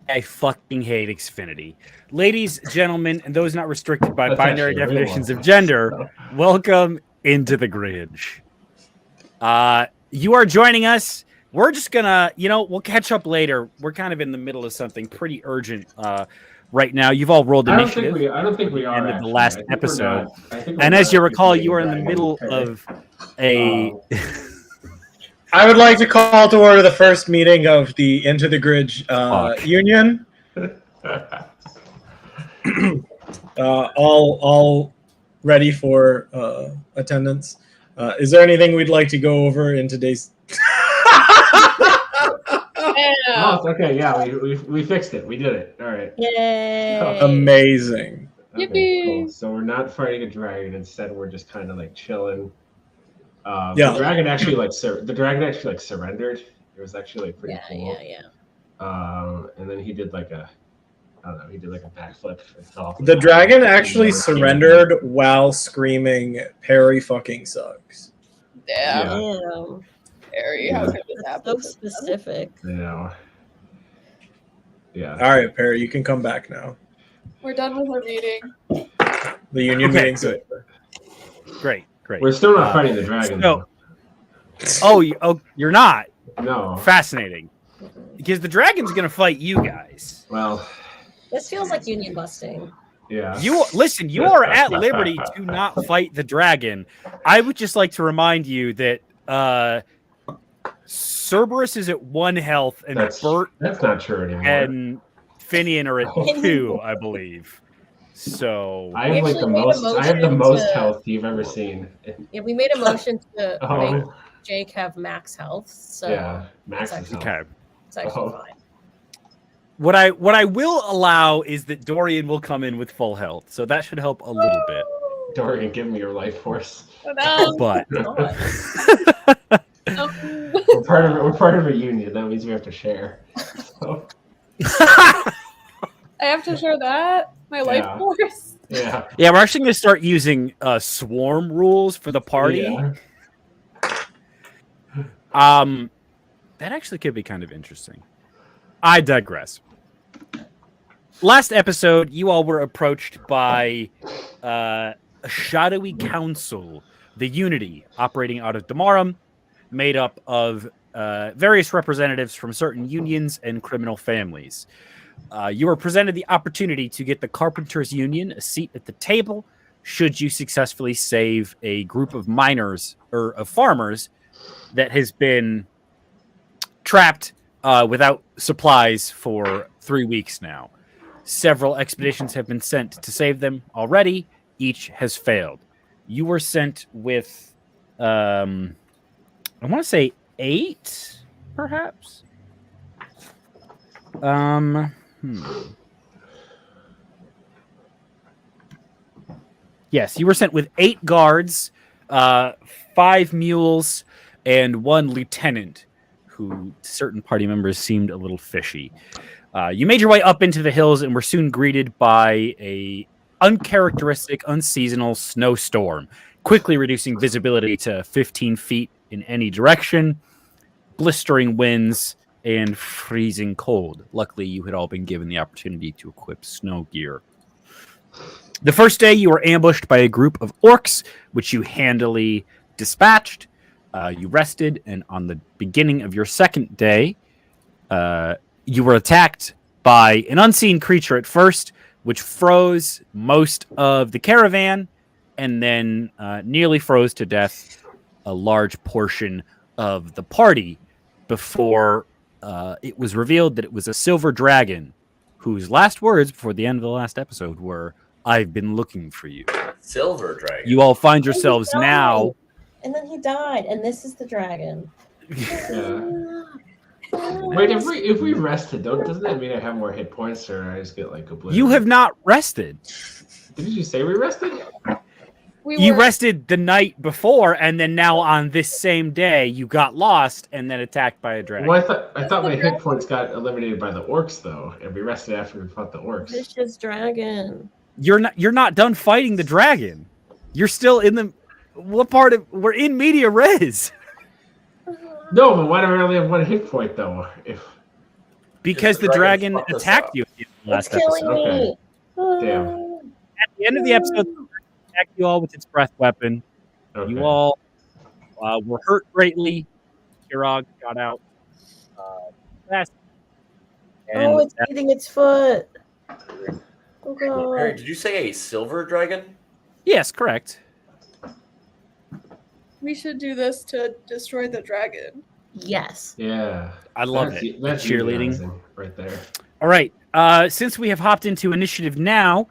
I fucking hate Xfinity. Ladies, gentlemen, and those not restricted by binary definitions of gender, welcome into the Grinch. You are joining us. We're just gonna, we'll catch up later. We're kind of in the middle of something pretty urgent right now. You've all rolled initiative. I don't think we are. End of the last episode. And as you recall, you are in the middle of a... I would like to call to order the first meeting of the Into the Grid Union. All ready for attendance. Is there anything we'd like to go over in today's? Oh, okay. Yeah, we fixed it. We did it. All right. Yay! Amazing. Okay, cool. So we're not fighting a dragon. Instead, we're just kind of like chilling. Yeah. The dragon actually surrendered. It was actually like pretty cool. Yeah. And then he did like a backflip and fell. The dragon actually surrendered while screaming, "Perry fucking sucks." Damn. Perry, how could this happen? So specific. Yeah. All right, Perry, you can come back now. We're done with our meeting. The union meeting's over. Great. We're still not fighting the dragon. No. You're not? No. Fascinating. Because the dragon's going to fight you guys. Well, this feels like union busting. Yeah. You are at liberty to not fight the dragon. I would just like to remind you that Cerberus is at 1 health, and Bert that's not true anymore. and Finian are at 2, I believe. So I have like the most. I have the most health you've ever seen. Yeah, we made a motion to make Jake have max health. So yeah, max health. Okay. It's actually fine. What I will allow is that Dorian will come in with full health, so that should help a little bit. Dorian, give me your life force. But we're part of a union. That means we have to share. So. I have to share that? My life force? Yeah. Yeah, we're actually going to start using swarm rules for the party. Yeah. That actually could be kind of interesting. I digress. Last episode, you all were approached by a shadowy council, the Unity, operating out of Damarum, made up of various representatives from certain unions and criminal families. You were presented the opportunity to get the Carpenters Union a seat at the table should you successfully save a group of miners or of farmers that has been trapped without supplies for 3 weeks now. Several expeditions have been sent to save them already. Each has failed. You were sent with, I want to say 8, perhaps? Yes, you were sent with 8 guards, 5 mules, and 1 lieutenant, who certain party members seemed a little fishy. You made your way up into the hills and were soon greeted by a uncharacteristic, unseasonal snowstorm, quickly reducing visibility to 15 feet in any direction, blistering winds, and freezing cold. Luckily, you had all been given the opportunity to equip snow gear. The first day, you were ambushed by a group of orcs, which you handily dispatched. You rested, and on the beginning of your second day, you were attacked by an unseen creature at first, which froze most of the caravan, and then nearly froze to death a large portion of the party before it was revealed that it was a silver dragon, whose last words before the end of the last episode were, "I've been looking for you." Silver dragon. You all find yourselves now. And then he died, and this is the dragon. Yeah. Wait, if we rested, doesn't that mean I have more hit points, or I just get like obliterated? You have not rested. Didn't you say we rested? You rested the night before, and then now on this same day, you got lost and then attacked by a dragon. Well, I thought my hit points got eliminated by the orcs, though, and we rested after we fought the orcs. Vicious dragon. You're not done fighting the dragon. You're still in the what part of we're in media res. No, but why do I only have one hit point though? Because the dragon attacked you in the last episode. Okay. Damn. At the end of the episode, it attacked you all with its breath weapon. Okay. You all were hurt greatly. Kirog got out fast. Oh, it's eating its foot. Oh, God. Harry, did you say a silver dragon? Yes, correct. We should do this to destroy the dragon. Yes. Yeah. I love it. That's Cheerleading unionizing right there. All right. Since we have hopped into initiative now,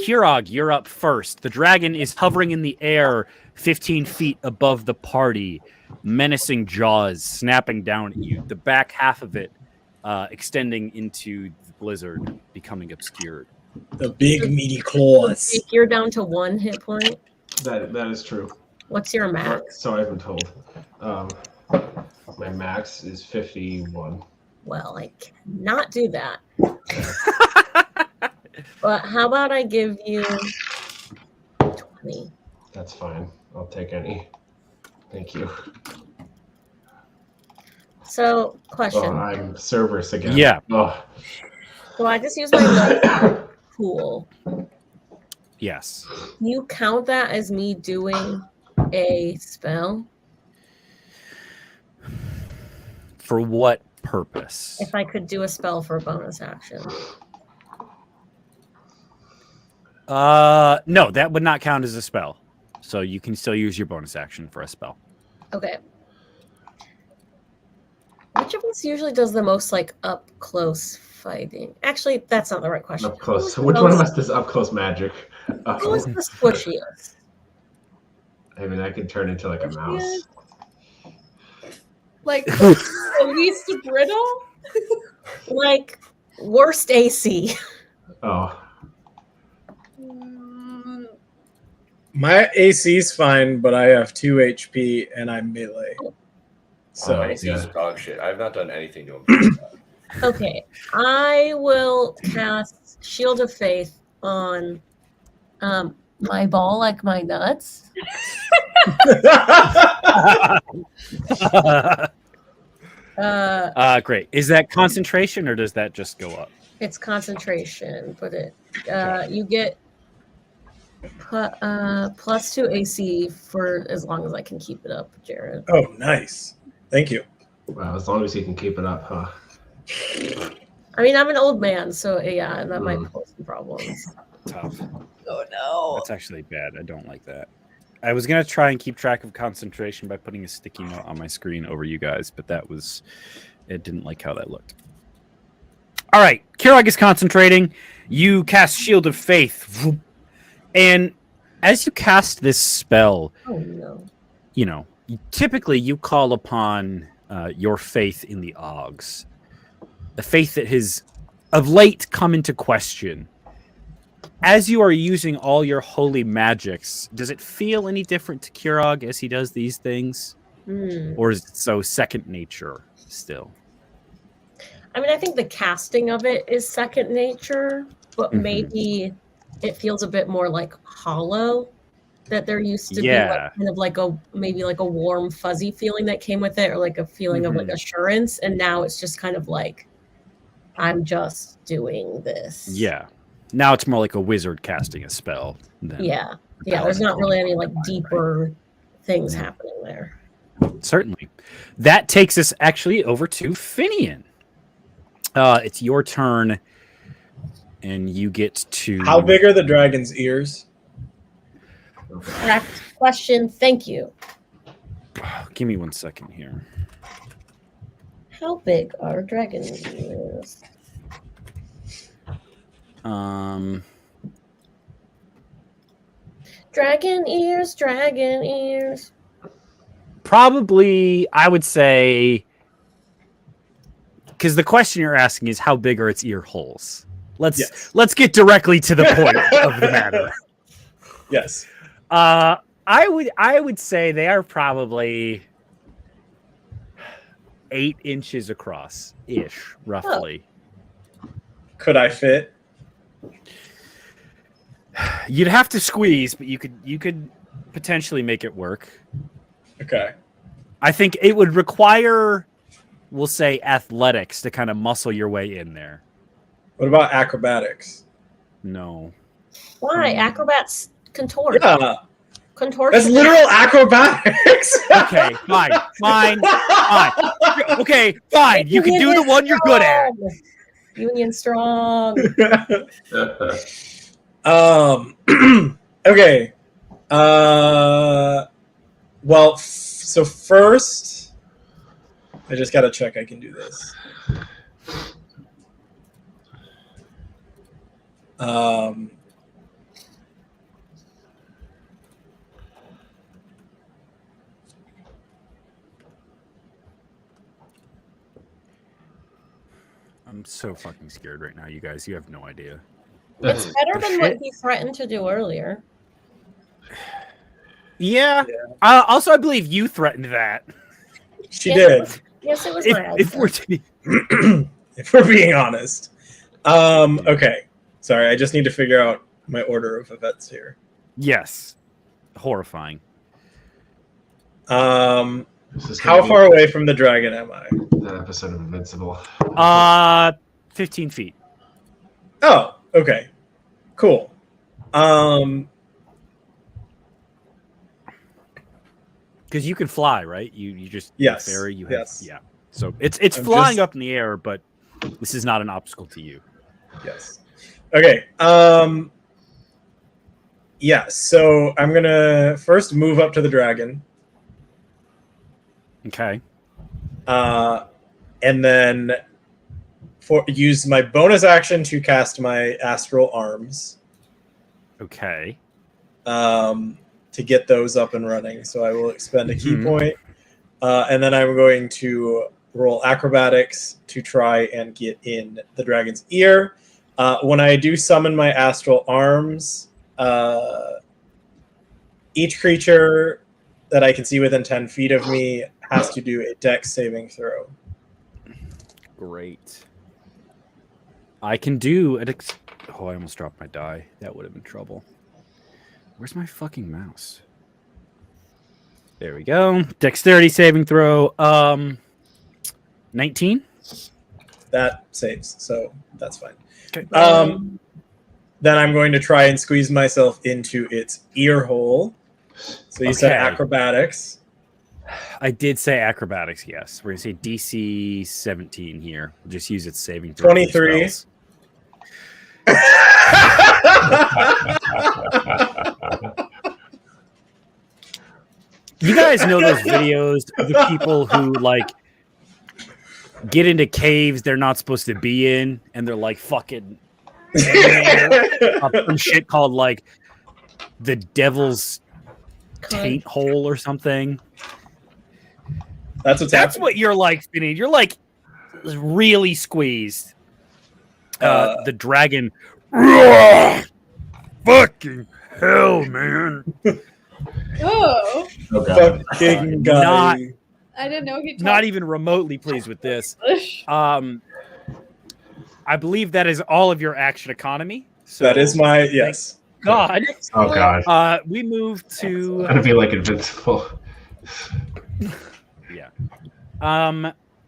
Kirog, you're up first. The dragon is hovering in the air 15 feet above the party, menacing jaws snapping down at you. The back half of it extending into the blizzard, becoming obscured. The big meaty claws. If you're down to 1 hit point, That is true. what's your max? So I've been told. My max is 51. Well, I cannot do that. But how about I give you 20? That's fine. I'll take any. Thank you. So, question. Oh, I'm Cerberus again. Yeah. Oh. So I just use my light pool. Yes. You count that as me doing a spell? For what purpose? If I could do a spell for a bonus action. No, that would not count as a spell. So you can still use your bonus action for a spell. Okay. Which of us usually does the most like up close fighting? Actually, that's not the right question. Up close. Which one of us does up close magic? Who is the squishiest? I mean, I could turn into like a mouse. Like the least brittle? Like worst AC. Oh. My AC's fine, but I have 2 HP and I'm melee. So My AC is dog shit. I've not done anything to him. Okay, I will cast Shield of Faith on my ball, like my nuts. Great. Is that concentration or does that just go up? It's concentration, but you get +2 AC for as long as I can keep it up, Jared. Oh, nice. Thank you. Wow, as long as you can keep it up, huh? I mean, I'm an old man, so yeah, that might pose some problems. Tough. Oh no. That's actually bad. I don't like that. I was going to try and keep track of concentration by putting a sticky note on my screen over you guys, but it didn't like how that looked. All right. Kirog is concentrating. You cast Shield of Faith. And as you cast this spell, typically you call upon your faith in the Oggs. The faith that has of late come into question. As you are using all your holy magics, does it feel any different to Kirog as he does these things? Or is it so second nature still? I mean, I think the casting of it is second nature, but maybe it feels a bit more like hollow. That there used to be like, kind of like maybe like a warm, fuzzy feeling that came with it, or like a feeling of like assurance. And now it's just kind of like, I'm just doing this. Yeah. Now it's more like a wizard casting a spell. Than Yeah. There's not really any like deeper things happening there. Certainly. That takes us actually over to Finian. It's your turn, and you get to. How big are the dragon's ears? Correct question. Thank you. Give me 1 second here. How big are dragon ears? Dragon ears, dragon ears. Probably, I would say, because the question you're asking is how big are its ear holes. Let's get directly to the point of the matter. Yes. I would say they are probably 8 inches across, ish, roughly. Could I fit? You'd have to squeeze, but you could potentially make it work. Okay. I think it would require, we'll say, athletics to kind of muscle your way in there. What about acrobatics? No. Why? Acrobats contort. Yeah. Contortion. That's literal acrobatics. Okay, fine. Okay, fine. You can do the one you're good at. Union strong. Okay. Well, so first, I just gotta check I can do this. I'm so fucking scared right now, you guys. You have no idea. It's better than what he threatened to do earlier. Yeah. Also, I believe you threatened that. She did. Yes, it was If we're If we're being honest. Okay. Sorry, I just need to figure out my order of events here. Yes. Horrifying. How far away from the dragon am I? That episode of Invincible. 15 feet. Oh, okay. Cool. Because you can fly, right? You just Yes. ferry. Yes. Yeah. So it's I'm flying just- up in the air, but this is not an obstacle to you. Yes. Okay. Yeah, so I'm gonna first move up to the dragon. Okay. And then use my bonus action to cast my astral arms. Okay. To get those up and running. So I will expend a key point. And then I'm going to roll acrobatics to try and get in the dragon's ear. When I do summon my astral arms, each creature that I can see within 10 feet of me has to do a dex saving throw. Great. I can do it. Oh, I almost dropped my die. That would have been trouble. Where's my fucking mouse? There we go. Dexterity saving throw. 19. That saves, so that's fine. Okay. Then I'm going to try and squeeze myself into its ear hole. So you said Okay. acrobatics. I did say acrobatics, yes. We're going to say DC 17 here. We'll just use its saving throw. 23. You guys know those videos of the people who like get into caves they're not supposed to be in, and they're like fucking some shit called like the devil's taint hole or something. That's That's what you're like, Finny. You're like really squeezed. The dragon. Fucking hell, man. Oh, Oh, God. fucking guy. I didn't know he talked. Not even remotely pleased with this. English. I believe that is all of your action economy. So That is my yes. God. Oh, God. We move to Gotta be like Invincible. yeah.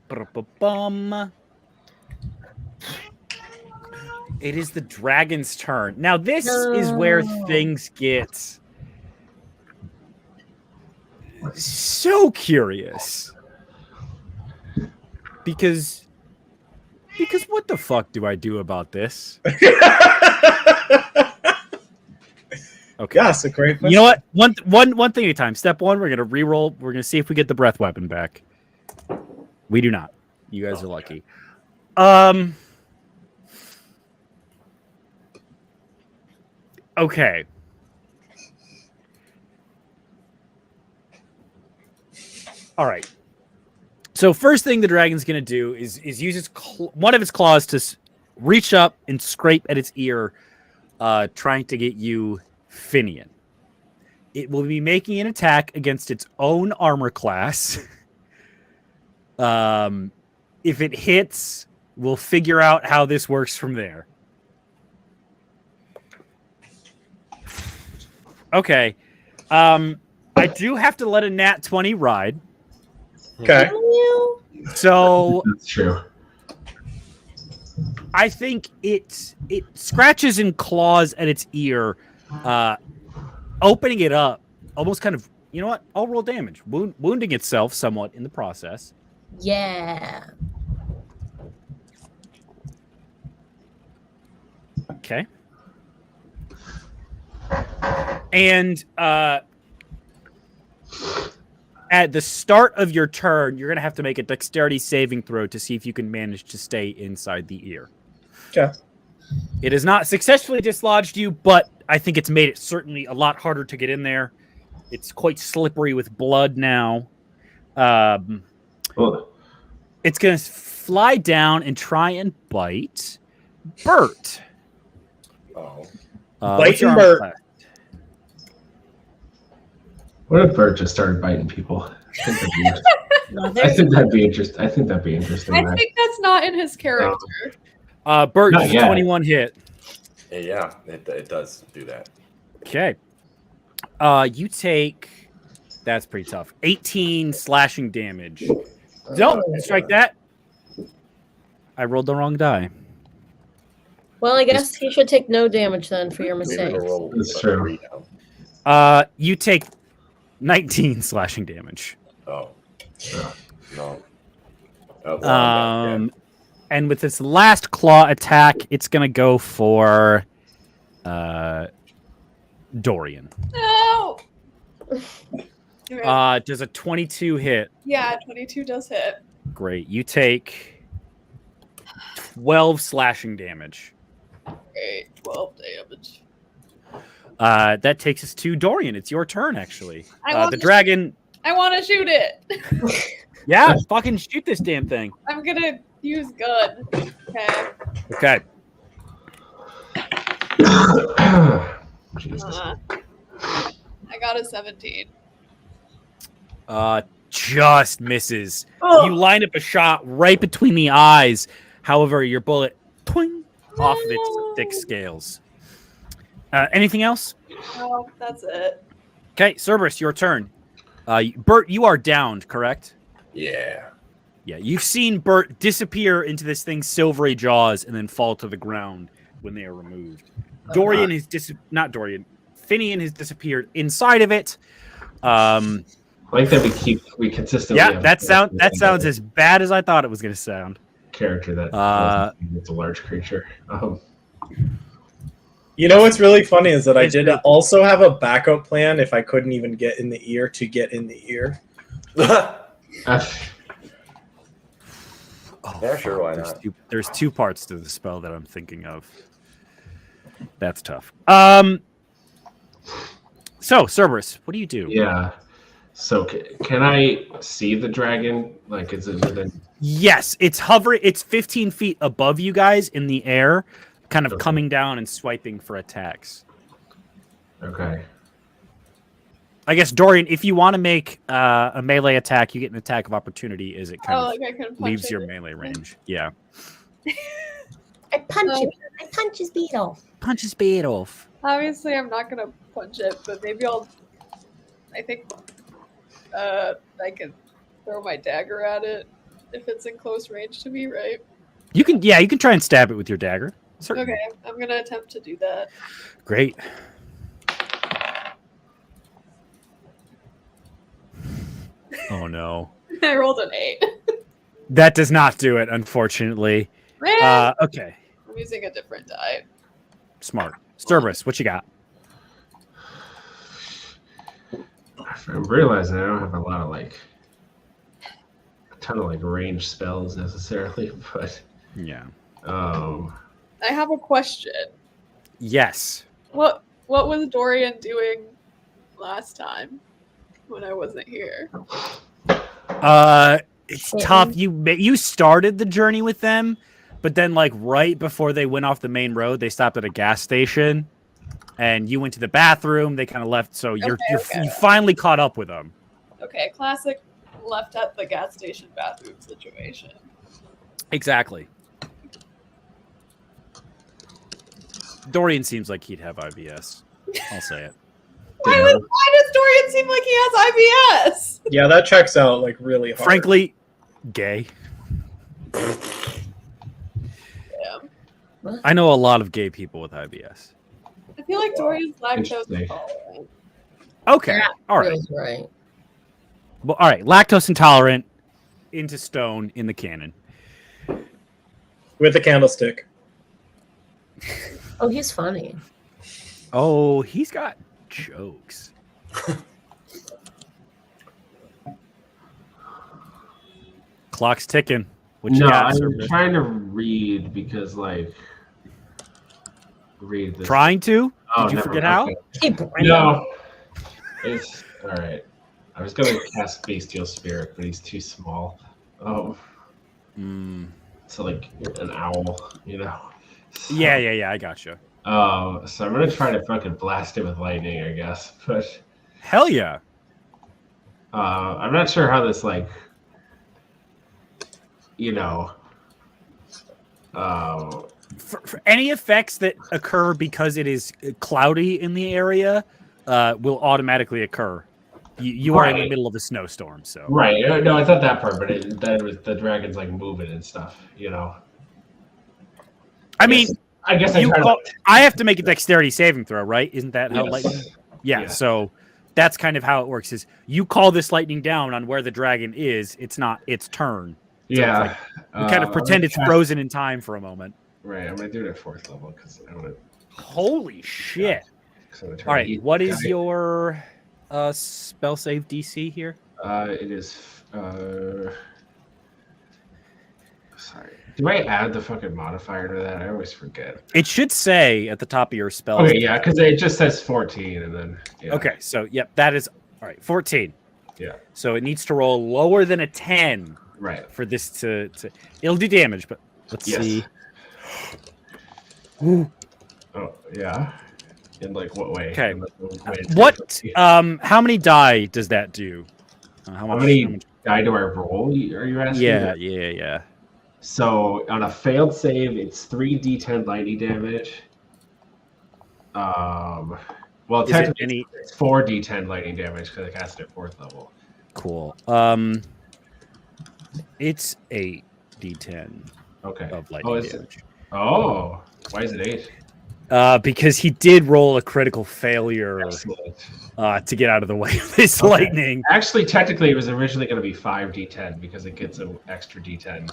Ba-da-ba-bum. It is the dragon's turn. Now, this is where things get so curious. Because what the fuck do I do about this? Okay. Yes, a great question. You know what? One thing at a time. Step one, we're gonna re-roll. We're gonna see if we get the breath weapon back. We do not. You guys are lucky. Okay. All right. So first thing the dragon's gonna do is use its one of its claws to reach up and scrape at its ear, trying to get you, Finian. It will be making an attack against its own armor class. If it hits, we'll figure out how this works from there. Okay. I do have to let a nat 20 ride. Okay. So That's true. I think it scratches and claws at its ear, opening it up, almost kind of, you know what? I'll roll damage, wounding itself somewhat in the process. Yeah. Okay. And at the start of your turn, you're going to have to make a dexterity saving throw to see if you can manage to stay inside the ear. Okay. It has not successfully dislodged you, but I think it's made it certainly a lot harder to get in there. It's quite slippery with blood now. It's going to fly down and try and bite Bert. Oh. What's your Biting armor Bert. class? What if Bert just started biting people? I think that'd be interesting. I think that'd be interesting. I think that's not in his character. Bert, Not it's yet. 21 hit. Yeah, it does do that. Okay. You take... That's pretty tough. 18 slashing damage. Don't strike that. I rolled the wrong die. Well, I guess he should take no damage then for your Maybe it'll mistakes. roll That's a true. 3 now. You take 19 slashing damage. Oh. No. Oh, And with its last claw attack, it's gonna go for Dorian. No. Does a 22 hit? Yeah, 22 does hit. Great. You take 12 slashing damage. Great, 12 damage. That takes us to Dorian. It's your turn, actually. The dragon. I want to shoot it. Yeah, fucking shoot this damn thing. I'm gonna use gun. Okay. Okay. Jesus. I got a 17. Just misses. Oh. You line up a shot right between the eyes. However, your bullet twing off of its thick scales. Anything else? No, that's it. Okay, Cerberus, your turn. Bert, you are downed, correct? Yeah. Yeah, you've seen Bert disappear into this thing's silvery jaws and then fall to the ground when they are removed. Dorian has not Dorian. Finian has disappeared inside of it. I like that we consistently. Yeah, have that sounds as bad as I thought it was going to sound. character that it's a large creature. You know what's really funny is that I did also have a backup plan if I couldn't even get in the ear to get in the ear. Yeah, sure, why not? There's two parts to the spell that I'm thinking of. That's tough. So, Cerberus, what do you do? Yeah. So can I see the dragon? Like, is it within? Yes, it's hovering. It's 15 feet above you guys in the air, kind of coming down and swiping for attacks. Okay. I guess, Dorian, if you want to make a melee attack, you get an attack of opportunity as it kind of like I can punch leaves it. your melee range. Yeah. I punch him. I punch his beat off. Punch his beard off. Obviously, I'm not gonna punch it, but maybe I'll. I think I can throw my dagger at it if it's in close range to me, right? You can try and stab it with your dagger. Certainly. Okay, I'm gonna attempt to do that. Great. Oh no. I rolled an 8. That does not do it, unfortunately. Man, Okay. I'm using a different die. Smart. Cerberus, what you got? I'm realizing I don't have a lot of like a ton of like range spells necessarily, but Yeah. I have a question. Yes. What was Dorian doing last time when I wasn't here? It's tough. You started the journey with them, but then like right before they went off the main road, they stopped at a gas station, and you went to the bathroom. They kind of left, so you finally caught up with them. Okay, classic left at the gas station bathroom situation. Exactly. Dorian seems like he'd have IBS. I'll say it. Why does Dorian seem like he has IBS? Yeah, that checks out like really hard. Frankly, gay. Yeah. I know a lot of gay people with IBS. I feel like Dorian's lactose Interesting. intolerant. Okay. Yeah, All right. feels right. Well, all right. Lactose intolerant into stone in the canon. with a candlestick. Oh, he's funny. Oh, he's got jokes. Clock's ticking. What you No, got, I'm Cerberus? trying to read because, like, read this. Trying to? Oh, Did you never forget mind. how? Okay. Hey, Brandon. No. It's all right. I was gonna cast Bestial Spirit, but he's too small. Oh, so like an owl, you know. So, Yeah. I gotcha. So I'm gonna try to fucking blast it with lightning, I guess. But Hell yeah. I'm not sure how this like, you know. For any effects that occur because it is cloudy in the area will automatically occur. You are in the Right. middle of a snowstorm, so. Right. No, I thought that part, but then it was the dragon's like moving and stuff, you know. I mean, I guess I have to make a dexterity saving throw, right? Isn't that how Yes. lightning? Yeah, Yeah. so that's kind of how it works. Is you call this lightning down on where the dragon is? It's not its turn. Yeah. You kind of pretend it's frozen in time for a moment. Right. I'm gonna do it at 4th level because I want to. Holy shit! All right, what is your spell save DC here? It is. Sorry. Do I add the fucking modifier to that? I always forget. It should say at the top of your spell. Okay, yeah, because it just says 14, and then yeah. Okay, so yep, that is all right. 14. Yeah. So it needs to roll lower than a 10 Right. for this to it'll do damage, but let's Yes. see. Oh yeah. In like what way? Okay. In like, what way it's What gonna be? how many die does that do? How many die do I roll? Are you asking? Yeah. So on a failed save, it's 3d10 lightning damage. Well, Is it technically it's 4d10 lightning damage because I cast it at 4th level. Cool. It's 8d10 Okay. of lightning damage. Oh, why is it 8? Because he did roll a critical failure Excellent. to get out of the way of this Okay. lightning. Actually, technically, it was originally going to be 5d10 because it gets an extra d10.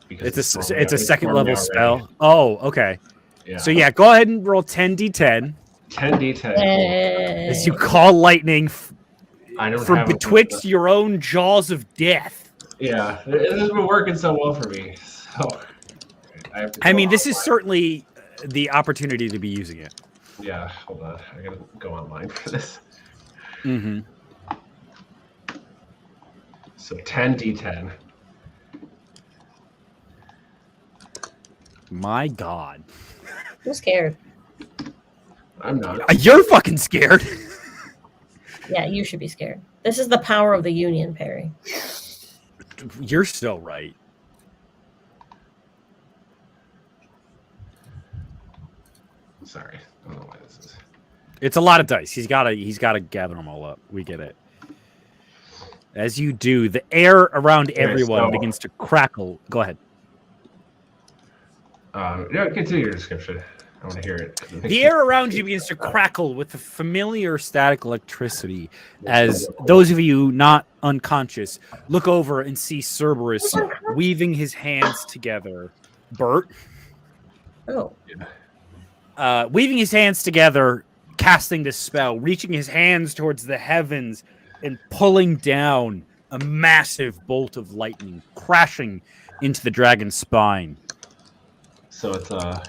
Because It's a second level already. spell. Oh, okay. Yeah. So yeah, go ahead and roll 10d10 10d10. as you call lightning I don't from have betwixt your own jaws of death. Yeah, it has been working so well for me. So I mean, this is certainly the opportunity to be using it. Yeah, hold on. I gotta go online for this. Mm-hmm. So 10d10. My God. I'm scared. I'm not. You're fucking scared. Yeah, you should be scared. This is the power of the Union, Perry. You're so right. Sorry, I don't know why this is. It's a lot of dice. He's gotta gather them all up. We get it. As you do, the air around everyone so- begins to crackle. Go ahead. Continue your description. I want to hear it. The air around you begins to crackle with a familiar static electricity as those of you not unconscious look over and see Cerberus weaving his hands together. Bert? Oh. Weaving his hands together, casting this spell, reaching his hands towards the heavens and pulling down a massive bolt of lightning, crashing into the dragon's spine. So it's a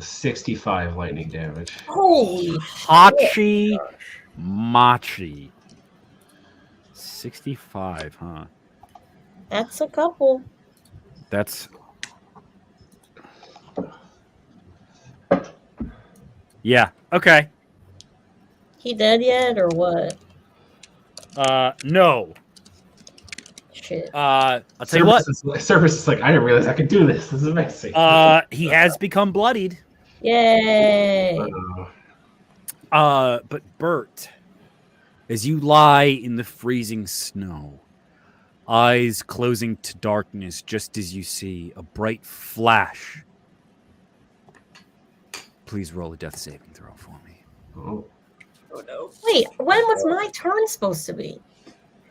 65 lightning damage. Holy Hachi Machi. 65, huh? That's a couple. That's... Yeah, okay. He dead yet or what? No. Shit. I'll tell you what. Service is like, I didn't realize I could do this. This is amazing. He has become bloodied. Yay. But Bert, as you lie in the freezing snow, eyes closing to darkness just as you see a bright flash. Please roll a death saving throw for me. Oh no. Wait, when was my turn supposed to be?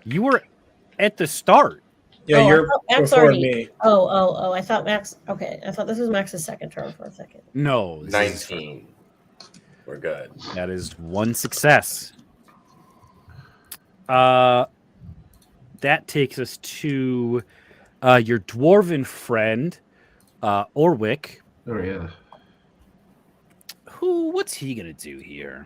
You were at the start. Yeah, Oh, you're Max before already- me. Oh, I thought Max. Okay, I thought this was Max's second turn for a second. No. 19. We're good. That is one success. That takes us to your dwarven friend, Orwick. Oh yeah. What's he gonna do here?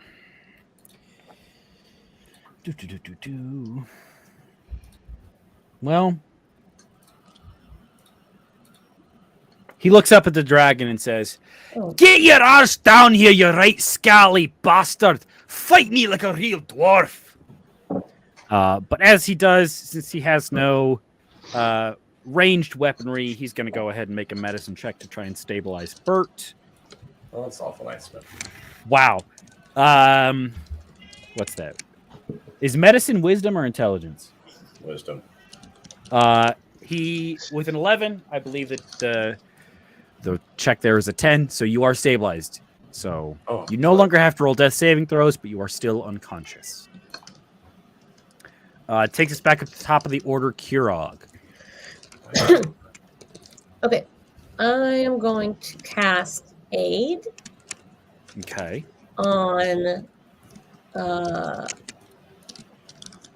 Well, he looks up at the dragon and says, Oh. "Get your arse down here, you right scally bastard! Fight me like a real dwarf!" But as he does, since he has no ranged weaponry, he's going to go ahead and make a medicine check to try and stabilize Bert. Well, that's awful nice, but Wow. What's that? Is medicine wisdom or intelligence? wisdom. He, with an 11, I believe that the check there is a 10, so you are stabilized. So you no longer have to roll death saving throws, but you are still unconscious. It takes us back up to the top of the order, Kurog. Okay, I am going to cast Aid Okay. on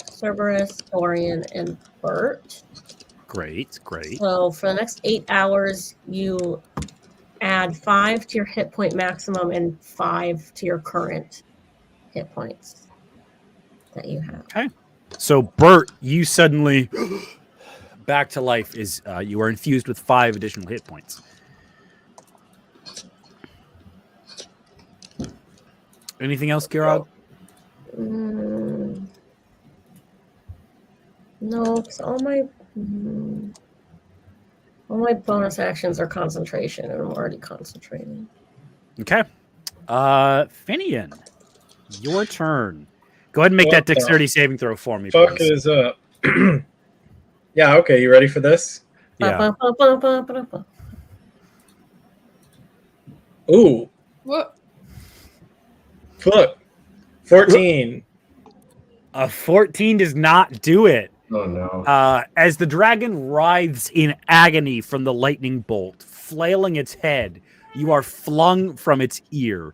Cerberus, Dorian, and Bert. Great. So for the next 8 hours, you add 5 to your hit point maximum and 5 to your current hit points that you have. Okay. So Bert, you suddenly back to life. Is you are infused with 5 additional hit points. Anything else, Kirog? No, because all my bonus actions are concentration, and I'm already concentrating. Okay. Finian, your turn. Go ahead and make that dexterity saving throw for me, Fuck please. is up. Yeah, okay, you ready for this? Yeah. Ooh, What? fuck. 14. A 14 does not do it. Oh no. As the dragon writhes in agony from the lightning bolt, flailing its head, you are flung from its ear.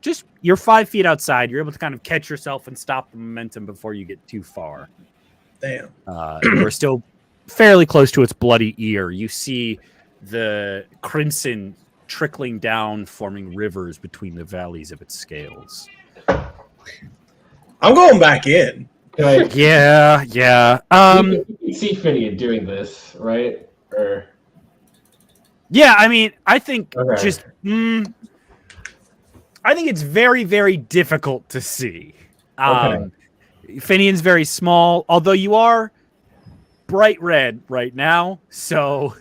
Just you're 5 feet outside. You're able to kind of catch yourself and stop the momentum before you get too far. Damn. You are still fairly close to its bloody ear. You see the crimson trickling down, forming rivers between the valleys of its scales. I'm going back in. Can I Yeah. you can see Finian doing this, right? Or Yeah, I mean, I think Okay. I think it's very, very difficult to see. Okay. Finian's very small, although you are bright red right now, so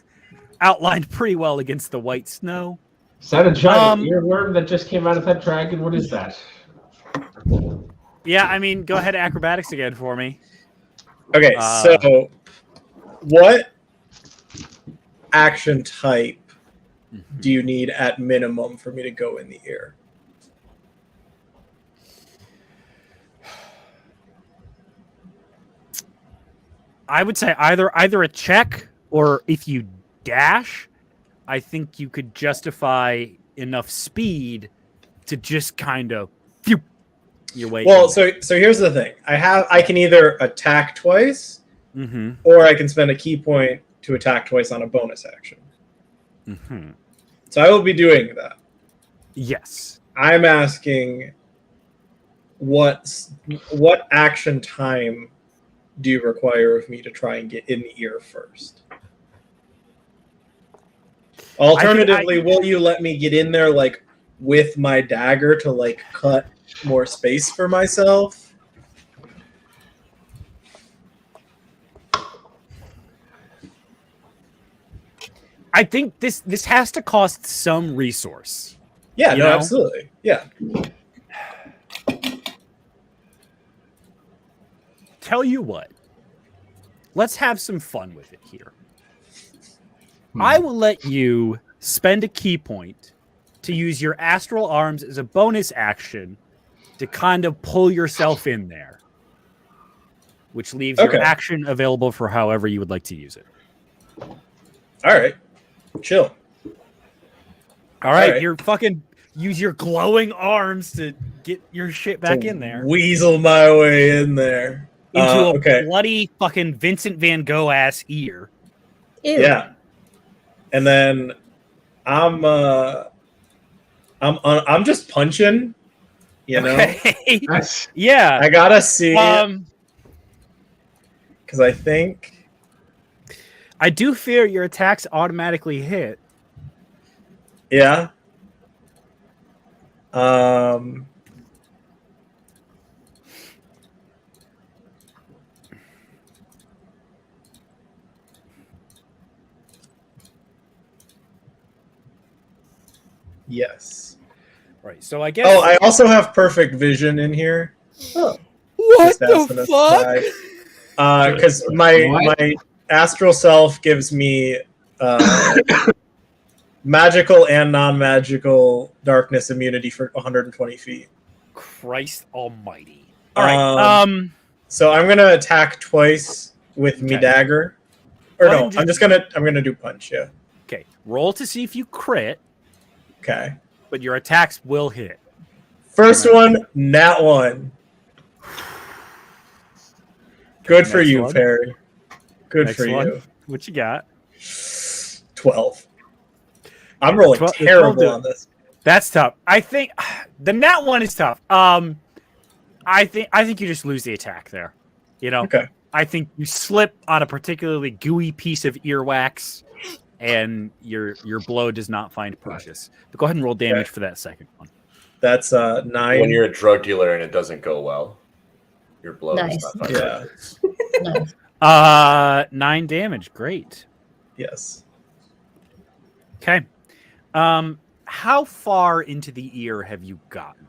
outlined pretty well against the white snow. is that a giant earworm that just came out of that dragon? What is that? Yeah, I mean, go ahead, acrobatics again for me. Okay, so what action type do you need at minimum for me to go in the ear? I would say either a check, or if you dash, I think you could justify enough speed to just kind of your way. Well, so here's the thing. I can either attack twice, Mm-hmm. or I can spend a key point to attack twice on a bonus action. Mm-hmm. So I will be doing that. Yes. I'm asking what action time do you require of me to try and get in the ear first? Alternatively, will you let me get in there like with my dagger to like cut more space for myself? I think this has to cost some resource. Yeah, You no, know? absolutely. Yeah. Tell you what. Let's have some fun with it here. I will let you spend a key point to use your astral arms as a bonus action to kind of pull yourself in there, which leaves your Okay. action available for however you would like to use it. All right. Chill. All right, right. you're fucking use your glowing arms to get your shit back in there Weasel my way in there. into a okay. bloody fucking Vincent Van Gogh ass ear. Ew. Yeah. And then I'm just punching, you know. Okay. That's Yeah. I gotta see it because I think I do fear your attacks automatically hit. yeah. Yes. Right. So I guess. Oh, I also have perfect vision in here. Oh, what Just as an aside. Because my astral self gives me magical and non-magical darkness immunity for 120 feet. Christ Almighty! All right. So I'm gonna attack twice with me Okay. dagger. Or Go ahead no, and I'm gonna do punch. Yeah. Okay. Roll to see if you crit, Okay. but your attacks will hit. First one, nat 1. Good for Next you, one. Perry. Good Next for one. you. What you got? 12. I'm rolling 12 terrible do it. on this. That's tough. I think the nat one is tough. I think you just lose the attack there. You know. Okay. I think you slip on a particularly gooey piece of earwax, and your blow does not find purchase. But go ahead and roll damage for that second one. That's 9. When you're a drug dealer and it doesn't go well, your blow Nice. is not Yeah. nice. 9 damage. Great. Yes. Okay. How far into the ear have you gotten?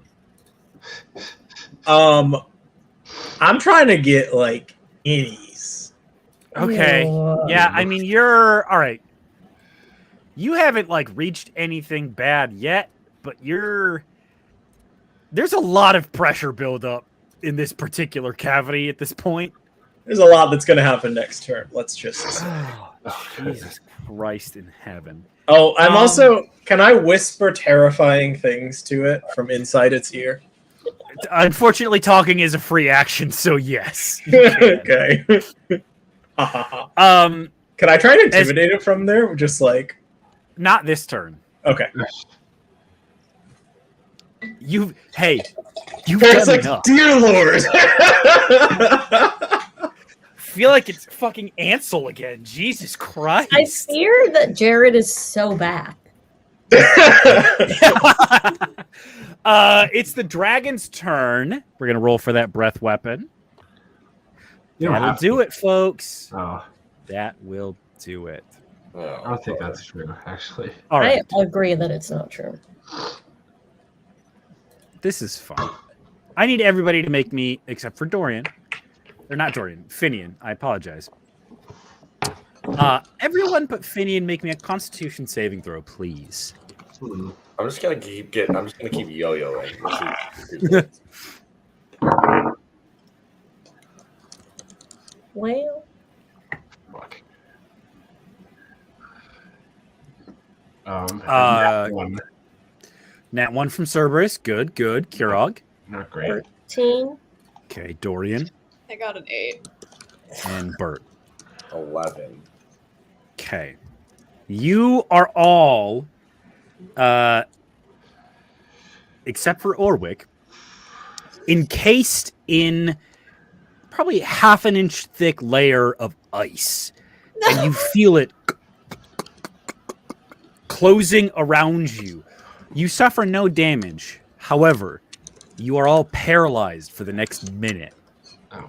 I'm trying to get like innies. Okay. Whoa. Yeah, I mean you're all right. You haven't like reached anything bad yet, but there's a lot of pressure buildup in this particular cavity at this point. There's a lot that's gonna happen next turn. Let's just say. Oh, Jesus Christ in heaven. Oh, I'm also can I whisper terrifying things to it from inside its ear? Unfortunately, talking is a free action, so yes. you can. Okay. Um, Can I try and intimidate it from there? Just like not this turn. okay. You've done It's like, enough. dear Lord. Feel like it's fucking Ansel again. Jesus Christ. I fear that Jared is so bad. It's the dragon's turn. We're gonna roll for that breath weapon. You don't That'll have do to. it, folks. Oh, That will do it. I Oh, don't think that's true, actually. All right, I agree that it's not true. this is fun. I need everybody to make me, except for Dorian. Or not Dorian, Finian. I apologize. Everyone but Finian make me a Constitution saving throw, please. I'm just gonna keep yo-yoing. Well, Fuck. One. Nat 1 from Cerberus. Good. Kirog. Not great. 13. Okay, Dorian I got an 8. and Bert. 11. Okay. You are all, except for Orwick, encased in probably half an inch thick layer of ice. And you feel it closing around you. You suffer no damage. However, you are all paralyzed for the next minute.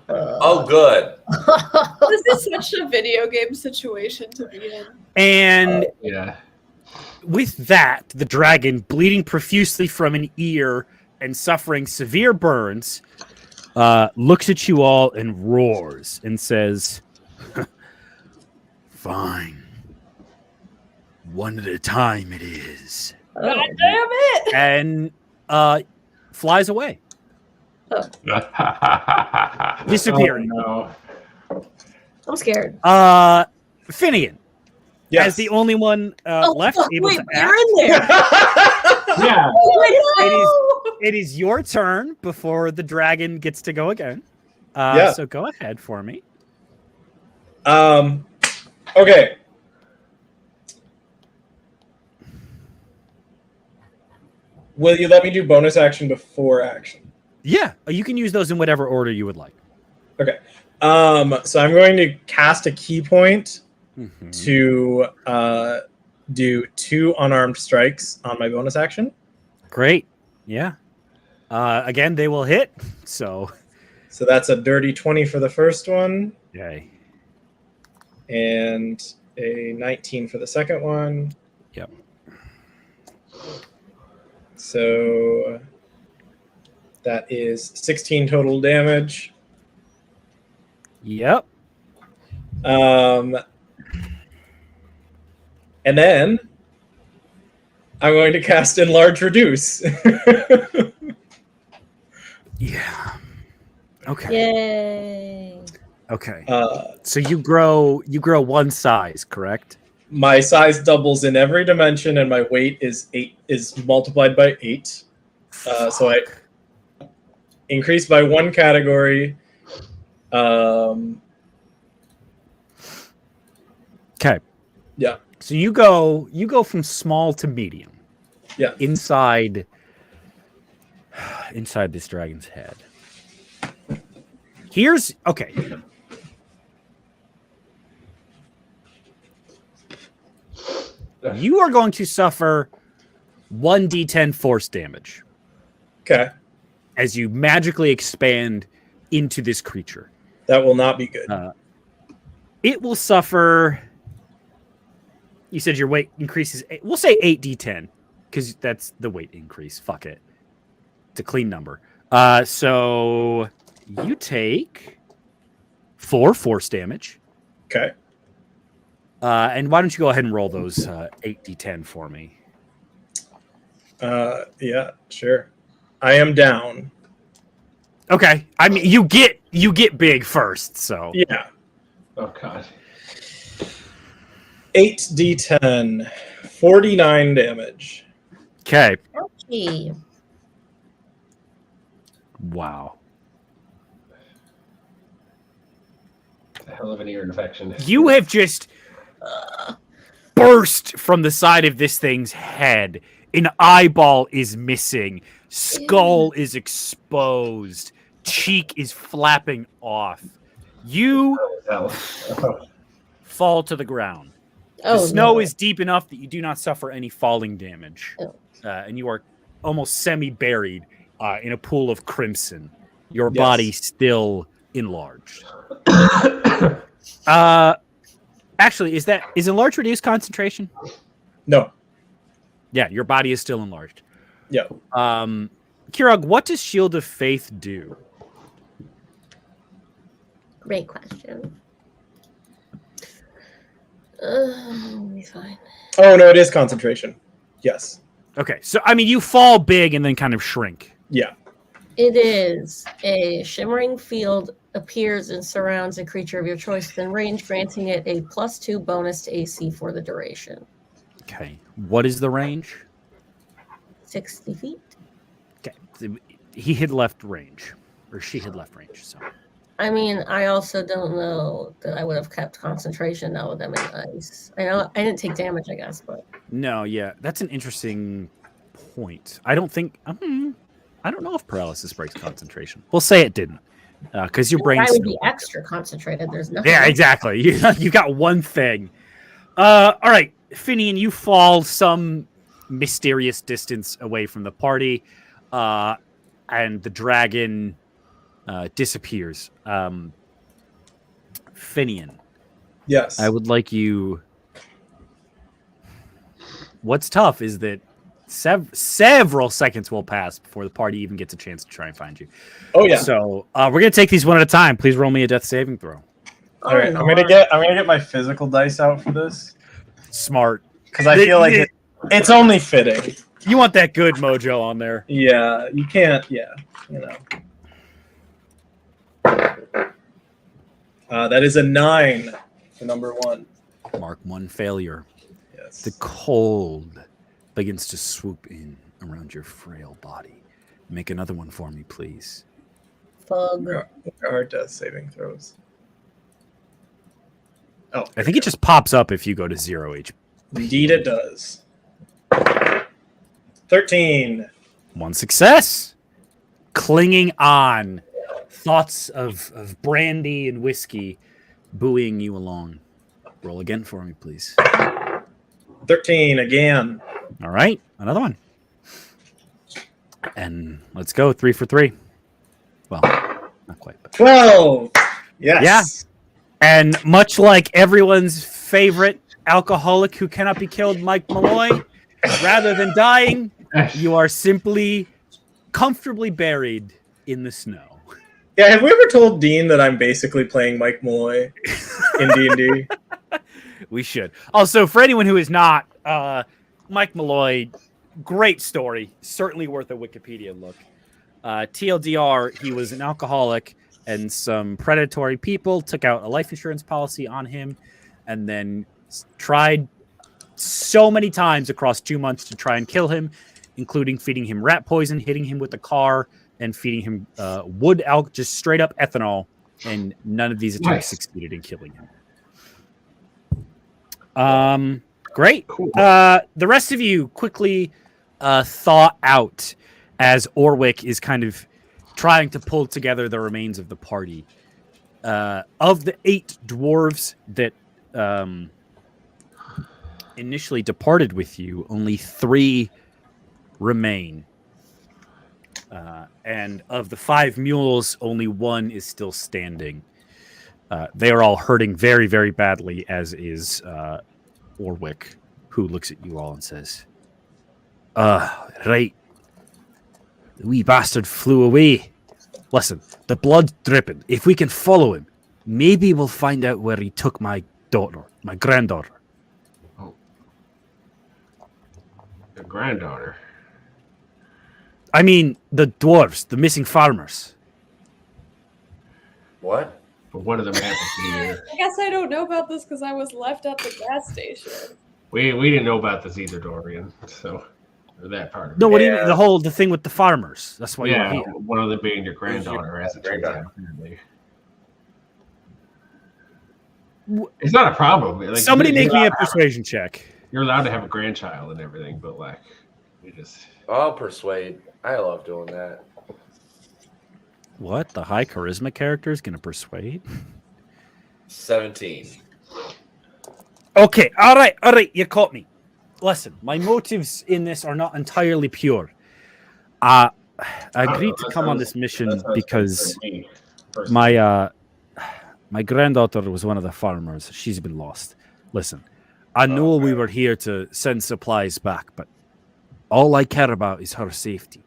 Oh, good. This is such a video game situation to be in. And Yeah. with that, the dragon, bleeding profusely from an ear and suffering severe burns, looks at you all and roars and says, "Fine. One at a time it is." God damn it! And flies away, disappearing. Oh, I'm scared. Finian, Yes. as the only one left fuck, able wait, to you're act, in there. no. Yeah. it is your turn before the dragon gets to go again. Yeah. So go ahead for me. Okay. Will you let me do bonus action before action? Yeah, you can use those in whatever order you would like. Okay. So I'm going to cast a key point Mm-hmm. to do 2 unarmed strikes on my bonus action. Great. Yeah. Again, they will hit. So, that's a dirty 20 for the first one yay. and a 19 for the second one. Yep. So that is 16 total damage. Yep. And then I'm going to cast Enlarge Reduce. Yeah. Okay. Yay. Okay. Uh, So you grow one size, correct? my size doubles in every dimension, and my weight is multiplied by 8. So I increase by 1 category. Okay. Yeah. So you go from small to medium. Yeah. Inside this dragon's head. Okay. You are going to suffer 1d10 force damage Okay. as you magically expand into this creature. That will not be good. It will suffer. You said your weight increases. We'll say 8d10 because that's the weight increase. Fuck it. It's a clean number. So you take 4 force damage. Okay. And why don't you go ahead and roll those 8d10 for me? Yeah, sure. I am down. Okay. I mean, you get big first, so Yeah. Oh god. 8d10, 49 damage. okay. Okay. Wow. A hell of an ear infection. You have just burst from the side of this thing's head. An eyeball is missing. Skull is exposed. Cheek is flapping off. You Hell. fall to the ground. Oh, The snow no. is deep enough that you do not suffer any falling damage. Oh. And you are almost semi-buried in a pool of crimson. Your Yes. body still enlarged. Actually, is enlarged reduced concentration? No. Yeah, your body is still enlarged. Yeah. Kirog, what does Shield of Faith do? Great question. We'll be fine. Oh no, it is concentration. Yes. Okay, so I mean, you fall big and then kind of shrink. Yeah. It is a shimmering field appears and surrounds a creature of your choice within range, granting it a +2 bonus to AC for the duration. Okay, what is the range? 60 feet. Okay, he hit left range, or she hit left range. So I mean, I also don't know that I would have kept concentration now with them in ice. I know I didn't take damage, I guess, but no, yeah, that's an interesting point. I don't think I don't know if paralysis breaks concentration. We'll say it didn't, because your brain I would be extra concentrated. There's nothing. Yeah, exactly. You got one thing. All right, Finian, you fall some mysterious distance away from the party, and the dragon disappears. Finian, Yes. I would like you. What's tough is that several seconds will pass before the party even gets a chance to try and find you. Oh yeah. So we're gonna take these one at a time. Please roll me a death saving throw. All right. I'm gonna get my physical dice out for this Smart. because I feel like it's only fitting. You want that good mojo on there. Yeah. You can't. Yeah. You know. That is a 9 for number 1. Mark one failure. Yes. The cold begins to swoop in around your frail body. Make another one for me, please. Fug. Hard death saving throws. Oh, I think it just pops up if you go to 0 HP. indeed it does. 13. One success. Clinging on. Thoughts of brandy and whiskey buoying you along. Roll again for me, please. 13 again. All right, another one. And let's go 3 for 3. Well, not quite. But. 12. Yes. Yeah. And much like everyone's favorite alcoholic who cannot be killed, Mike Malloy, rather than dying, you are simply comfortably buried in the snow. Yeah, have we ever told Dean that I'm basically playing Mike Malloy in D&D? We should. Also, for anyone who is not, Mike Malloy, great story. Certainly worth a Wikipedia look. TLDR, he was an alcoholic, and some predatory people took out a life insurance policy on him, and then tried so many times across 2 months to try and kill him, including feeding him rat poison, hitting him with a car, and feeding him just straight up ethanol, and none of these attempts succeeded in killing him. Great. Cool. The rest of you quickly thaw out as Orwick is kind of trying to pull together the remains of the party. Of the 8 dwarves that initially departed with you, only 3 remain. And of the 5 mules, only 1 is still standing. They are all hurting very, very badly, as is Orwick, who looks at you all and says, right. The wee bastard flew away. Listen, the blood's dripping. If we can follow him, maybe we'll find out where he took my daughter, my granddaughter. Oh. The granddaughter. I mean, the dwarves, the missing farmers. What? But what are the maps here? I guess I don't know about this because I was left at the gas station. We didn't know about this either, Dorian. So, or that part of it. No, what do you mean? The thing with the farmers. That's why you're here. One of them being your granddaughter, as it turns out. Apparently. It's not a problem. Like, Somebody you're make me a allowed- persuasion check. You're allowed to have a grandchild and everything, but like, we just. I'll persuade. I love doing that. What? The high charisma character is going to persuade? 17. Okay, all right, you caught me. Listen, my motives in this are not entirely pure. I agreed to come on this mission because my granddaughter was one of the farmers. She's been lost. Listen, I know we were here to send supplies back, but all I care about is her safety.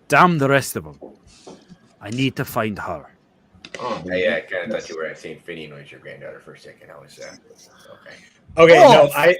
Damn the rest of them. I need to find her. Oh, Yeah, I kind of thought you were saying Finian was your granddaughter for a second. I was okay. Okay, Oh, no,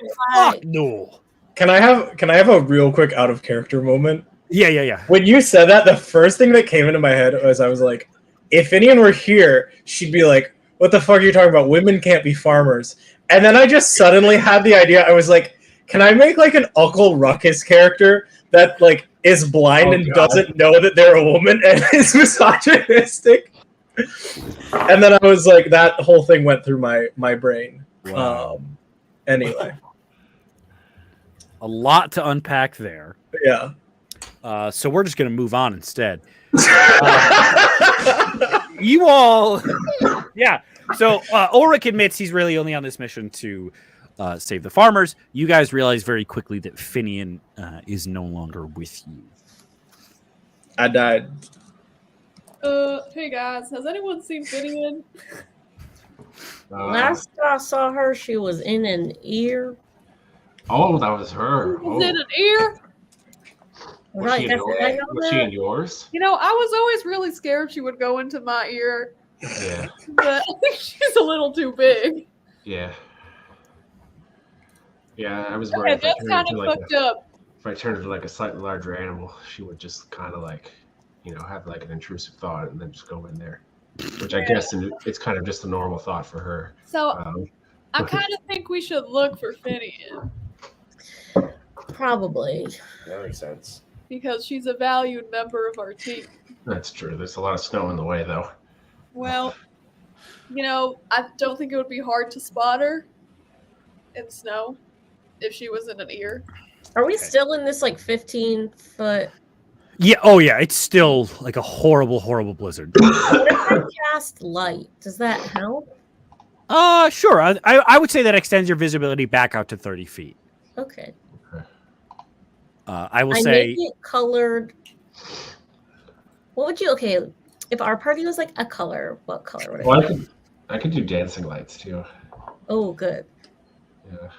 Fuck no. can I have a real quick out of character moment? Yeah. When you said that, the first thing that came into my head was I was like, if Finian were here, she'd be like, "What the fuck are you talking about? Women can't be farmers." And then I just suddenly had the idea. I was like, "Can I make like an Uncle Ruckus character that like is blind and God. doesn't know that they're a woman and is misogynistic?" And then I was like, that whole thing went through my brain. Wow. Anyway, A lot to unpack there. yeah. So we're just going to move on instead. You all, yeah. So Ulrich admits he's really only on this mission to save the farmers. You guys realize very quickly that Finian is no longer with you. I died. Hey guys, has anyone seen Finian? Last I saw her, she was in an ear. Oh, that was her. Was it an ear? Was she in yours? You know, I was always really scared she would go into my ear, Yeah. but I think she's a little too big. Yeah. Yeah, I was Okay, worried that's kind of fucked up. if I turned into like a slightly larger animal, she would just kind of like, have like an intrusive thought and then just go in there. Which I guess it's kind of just a normal thought for her. So I kind of think we should look for Finian Probably. That makes sense. because she's a valued member of our team. That's true. There's a lot of snow in the way, though. Well, I don't think it would be hard to spot her in snow if she was in an ear. Are we still in this like 15-foot? Yeah. Oh, yeah. It's still like a horrible, horrible blizzard. What if I cast light? Does that help? Sure. I would say that extends your visibility back out to 30 feet. Okay. I will I say. make it colored. What would you? Okay, if our party was like a color, what color would it Well, be? I could do dancing lights too. Oh, good. Yeah.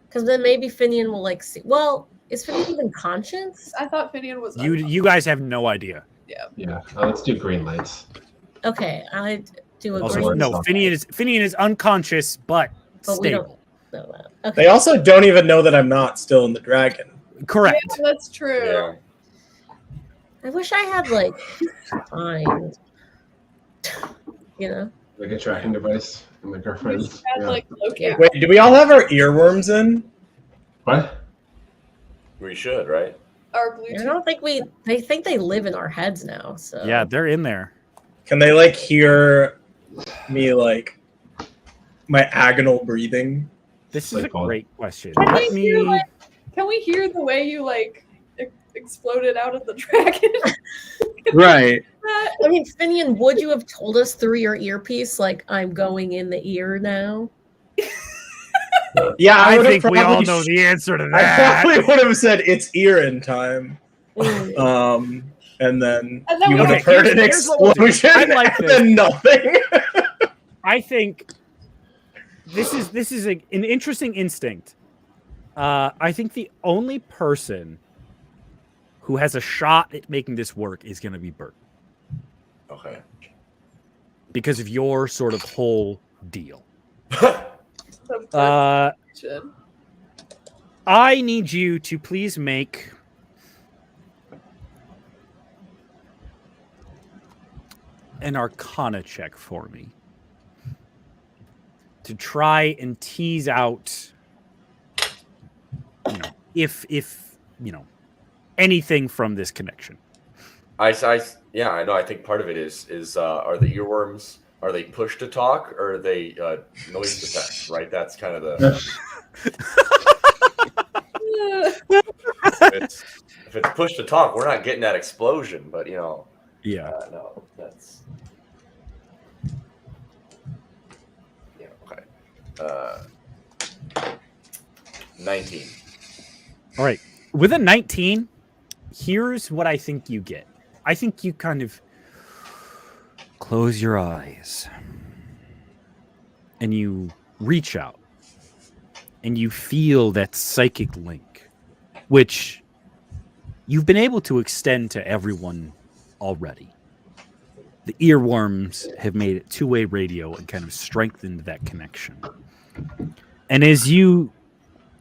Because then maybe Finian will like see. Well, is Finian even conscious? I thought Finian was. You guys have no idea. Yeah. Let's do green lights. Okay, I do Also, agree. no, Finian is unconscious but But we don't stable. know that. Okay. They also don't even know that I'm not still in the dragon. Correct. Yeah, that's true. Yeah. I wish I had like find. Like a tracking device. And like our We friends. just had, Yeah. like, locate. Wait, do we all have our earworms in? What? We should, right? Our I Bluetooth. don't think they think they live in our heads now. So Yeah, they're in there. Can they like hear me like my agonal breathing? This is Like a great question. Can Let we hear, me. Can we hear the way you exploded out of the dragon? Right. I mean, Finian, would you have told us through your earpiece like I'm going in the ear now? Yeah, I would've think we all probably know the answer to I that. probably would have said it's ear in time. Mm. And then And then you we would Okay, have heard an here's what we'll do. explosion I like and this. then nothing. I think this is an interesting instinct. I think the only person who has a shot at making this work is going to be Bert Okay. because of your sort of whole deal. some Uh, person. I need you to please make an Arcana check for me to try and tease out, if anything from this connection. Yeah, I know. I think part of it is are the earworms, are they push to talk or are they noise detect? Right. That's kind of the. If it's push to talk, we're not getting that explosion. But Yeah. no, that's. Yeah. Okay. 19. All right. With a 19, here's what I think you get. I think you kind of close your eyes and you reach out and you feel that psychic link, which you've been able to extend to everyone already. The earworms have made it two-way radio and kind of strengthened that connection. And as you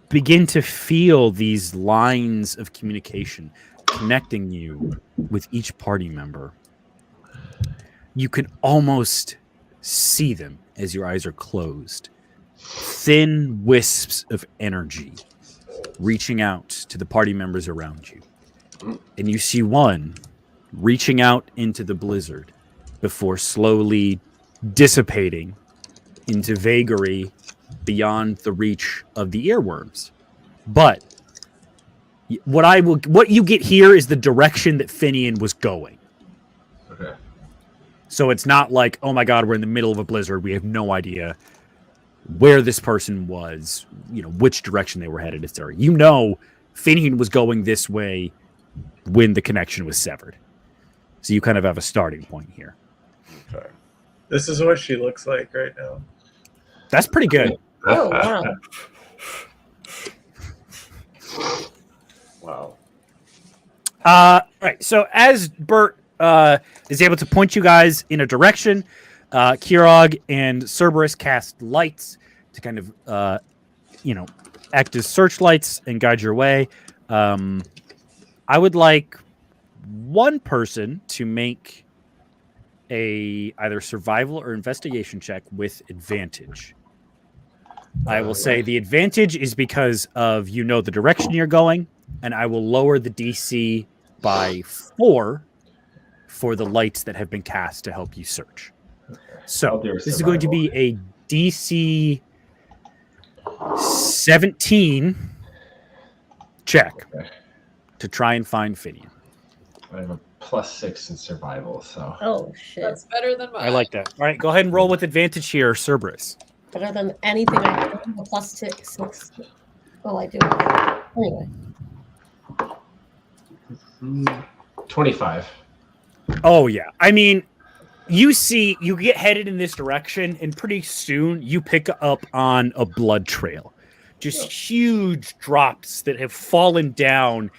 begin to feel these lines of communication connecting you with each party member, you can almost see them as your eyes are closed. Thin wisps of energy reaching out to the party members around you. And you see one reaching out into the blizzard before slowly dissipating into vagary beyond the reach of the earworms. But what you get here is the direction that Finian was going. Okay. So it's not like, oh my God, we're in the middle of a blizzard. We have no idea where this person was, which direction they were headed, etc. Finian was going this way when the connection was severed. So you kind of have a starting point here. Okay. This is what she looks like right now. That's pretty good. Oh, wow. Wow. Right. So as Bert is able to point you guys in a direction, Kirog and Cerberus cast lights to kind of, act as searchlights and guide your way. I would like one person to make a either survival or investigation check with advantage. I will say the advantage is because of the direction you're going, and I will lower the DC by 4 for the lights that have been cast to help you search. So this is going to be a DC 17 check to try and find Finian. I have a +6 in survival, so. Oh, shit. That's better than mine. I like that. All right, go ahead and roll with advantage here, Cerberus. Better than anything I do. A +6. Oh, I do. Anyway. 25. Oh, yeah. I mean, you get headed in this direction, and pretty soon you pick up on a blood trail. Just huge drops that have fallen down,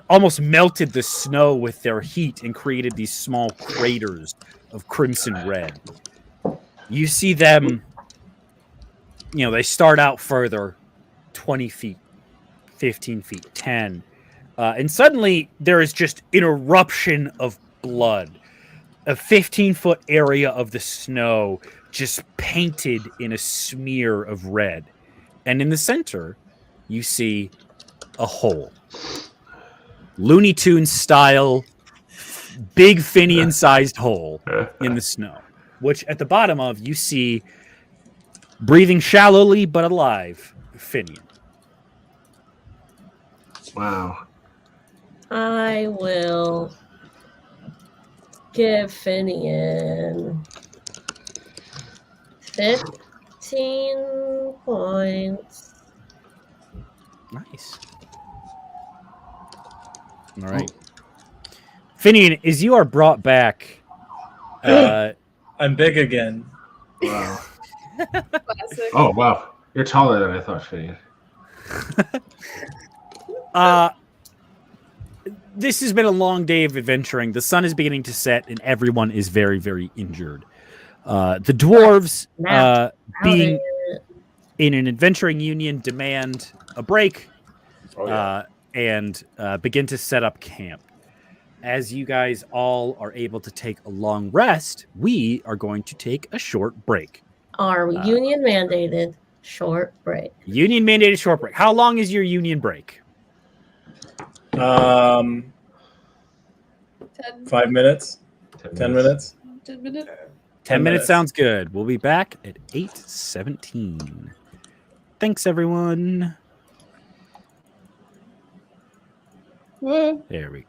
almost melted the snow with their heat and created these small craters of crimson red. You see them, they start out further, 20 feet, 15 feet, 10. And suddenly there is just an eruption of blood. A 15-foot area of the snow just painted in a smear of red. And in the center, you see a hole. Looney Tunes style, big Finian-sized hole in the snow, which at the bottom of you see, breathing shallowly but alive, Finian. Wow. I will give Finian 15 points. Nice. All right. Finian, as you are brought back, I'm big again. Wow. Classic. Oh, wow. You're taller than I thought, Finian. this has been a long day of adventuring. The sun is beginning to set, and everyone is very, very injured. The dwarves, being in an adventuring union, demand a break and begin to set up camp. As you guys all are able to take a long rest, we are going to take a short break. Our union mandated short break. Union mandated short break. How long is your union break? 5 minutes. 10 minutes. 10 minutes. 10 minutes sounds good. We'll be back at 8:17. Thanks, everyone. There we go.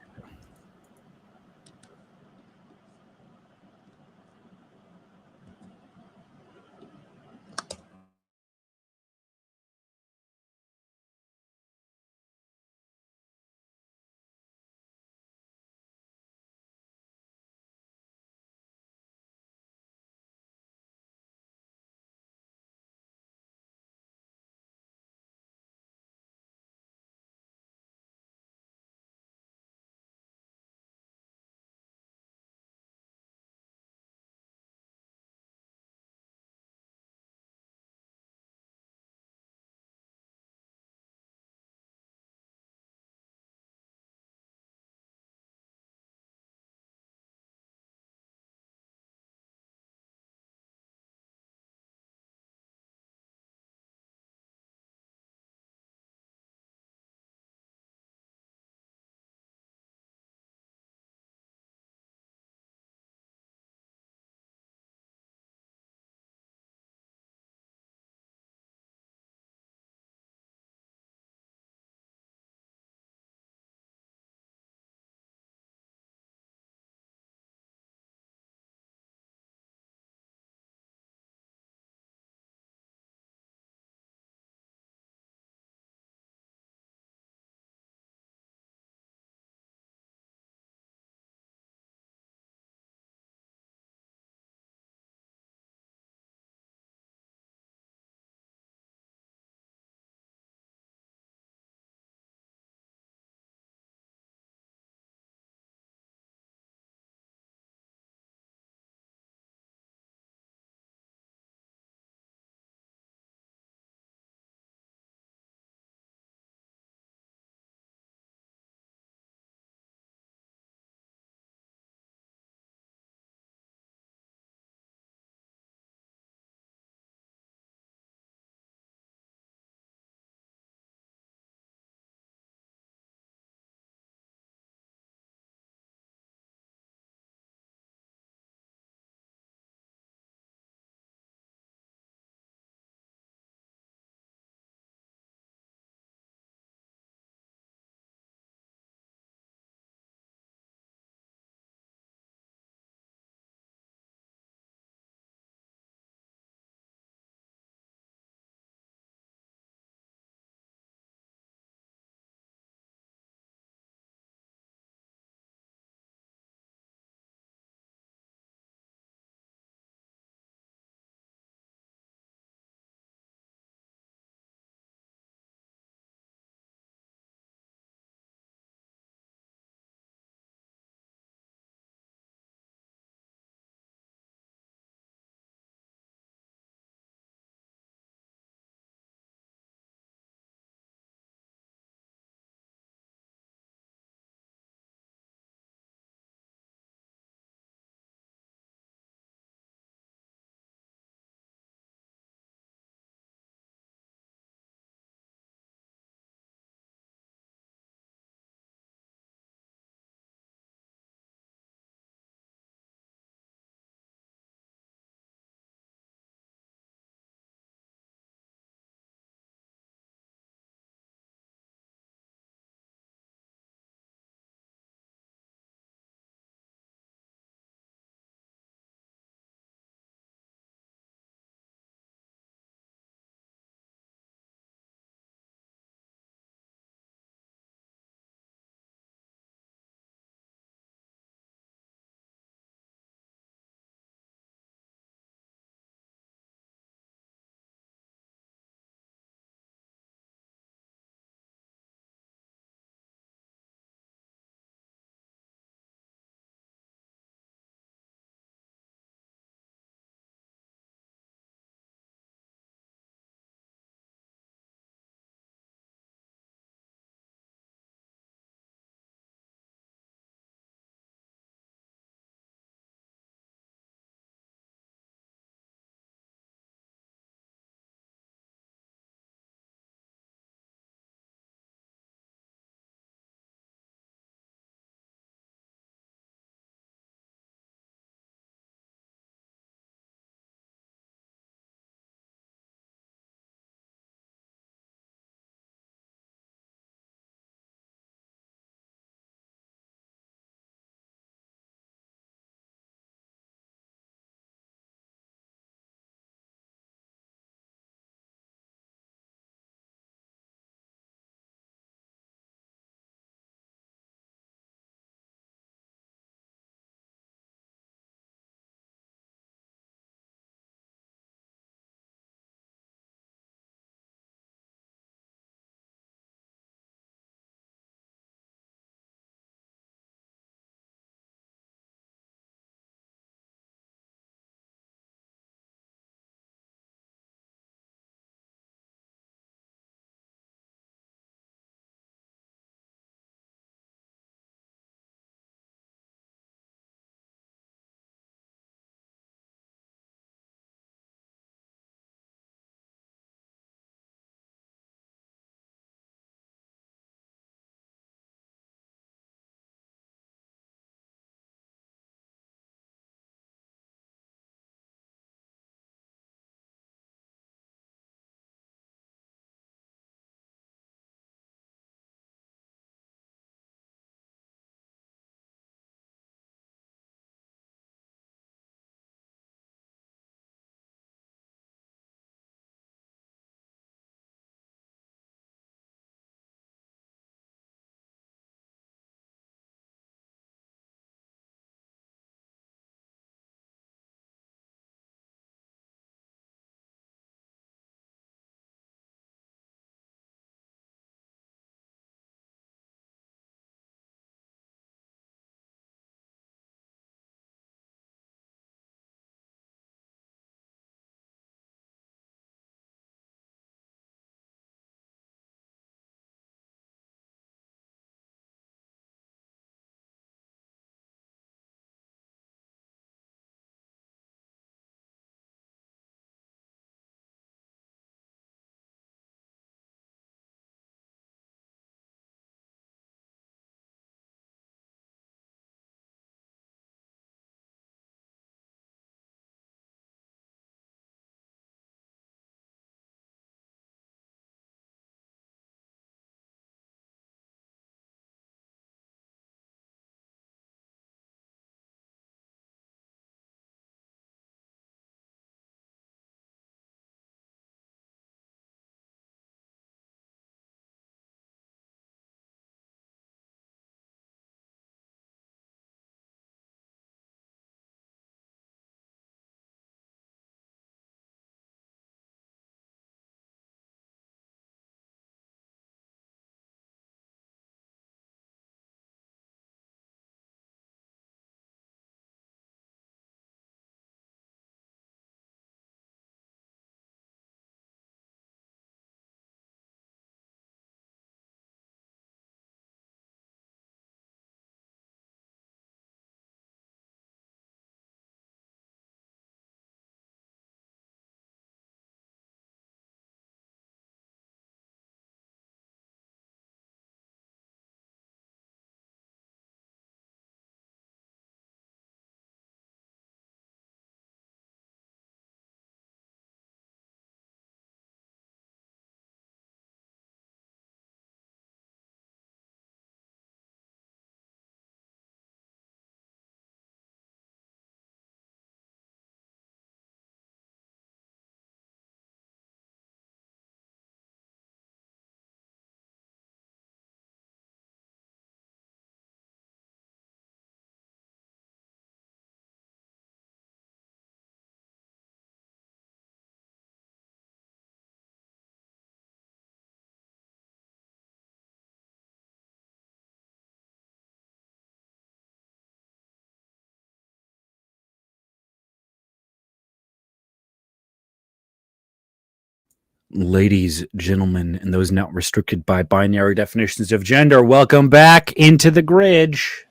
Ladies, gentlemen, and those not restricted by binary definitions of gender, welcome back into the Gridge.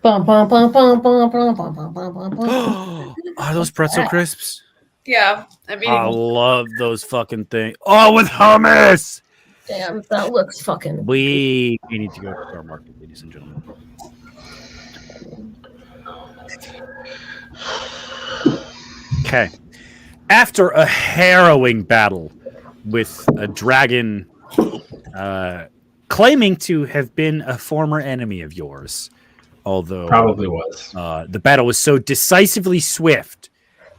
Bum, bum, bum, bum, bum, bum, bum, bum, bum, bum, bum. Are those pretzel crisps? Yeah, I mean, I love those fucking things. Oh, with hummus! Damn, that looks fucking. We need to go to our market, ladies and gentlemen. Okay. After a harrowing battle with a dragon claiming to have been a former enemy of yours, although Probably was. the battle was so decisively swift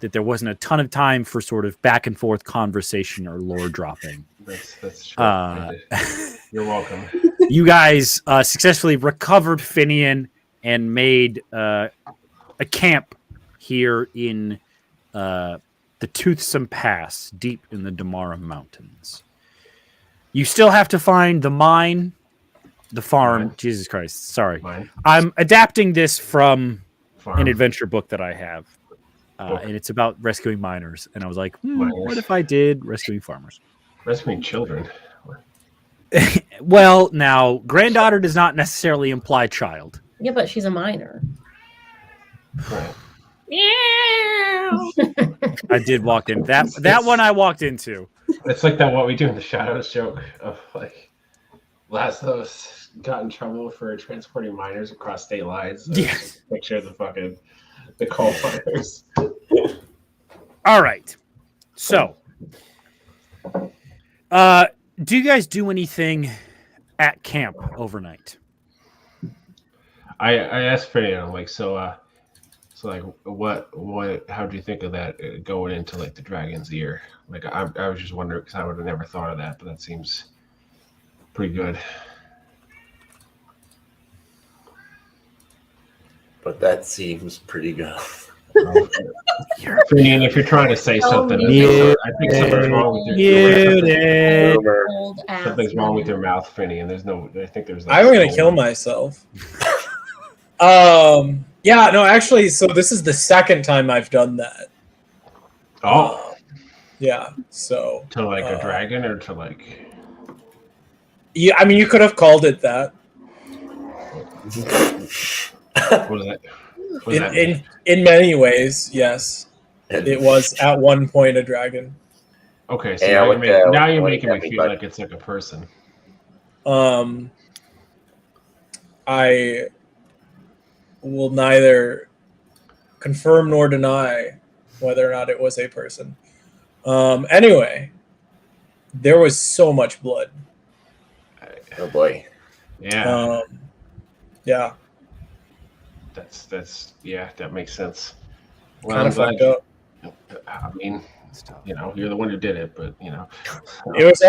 that there wasn't a ton of time for sort of back and forth conversation or lore dropping. That's true. You're welcome. You guys successfully recovered Finian and made a camp here in the Toothsome Pass, deep in the Damara Mountains. You still have to find the mine, the farm. Mine. Jesus Christ, sorry. Mine. I'm adapting this from Farm. an adventure book that I have, and it's about rescuing miners. And I was like, Miners. what if I did rescuing farmers? Rescuing children. Well, now, granddaughter does not necessarily imply child. Yeah, but she's a minor. Right. I did walk in. That one I walked into. It's like that what we do in the shadows joke of like Laszlo's got in trouble for transporting minors across state lines. So Yeah. Picture of the coal miners. All right. So, do you guys do anything at camp overnight? I asked Freddie, I'm like, so like, what? How do you think of that going into like the dragon's ear? Like, I was just wondering because I would have never thought of that, but that seems pretty good. But that seems pretty good. Freddie, if you're trying to say something, I think something's wrong with something's wrong with your mouth, Freddie, and there's no. I think there's. Like, I'm gonna kill myself. Yeah, no, actually, so this is the second time I've done that. Oh, Yeah, so to like a dragon or to like. yeah, I mean, you could have called it that. What is that? What does that mean? In many ways, yes, it was at one point a dragon. Okay, so Yeah, now you're with making me the- feel like it's like a person. I will neither confirm nor deny whether or not it was a person. Anyway, there was so much blood. Oh boy. Yeah, Yeah, that's yeah, that makes sense. Well, kind I'm of fucked glad. up. I mean, you're the one who did it, but It was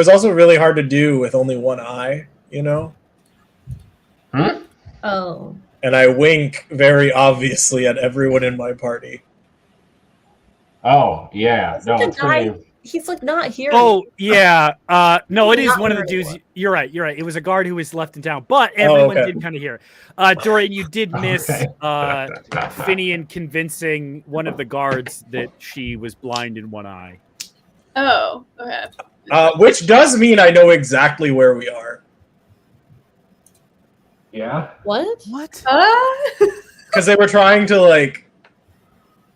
also really hard to do with only one eye, Oh. and I wink very obviously at everyone in my party. Oh yeah, no, The it's guy- pretty. He's like not here. Oh, yeah. No, it is Not one of the very dudes. well. You're right. It was a guard who was left in town, but everyone okay. did kind of hear. Dorian, you did miss Okay. Finian convincing one of the guards that she was blind in one eye. oh, okay. Which does mean I know exactly where we are. Yeah. What? What? Because they were trying to, like,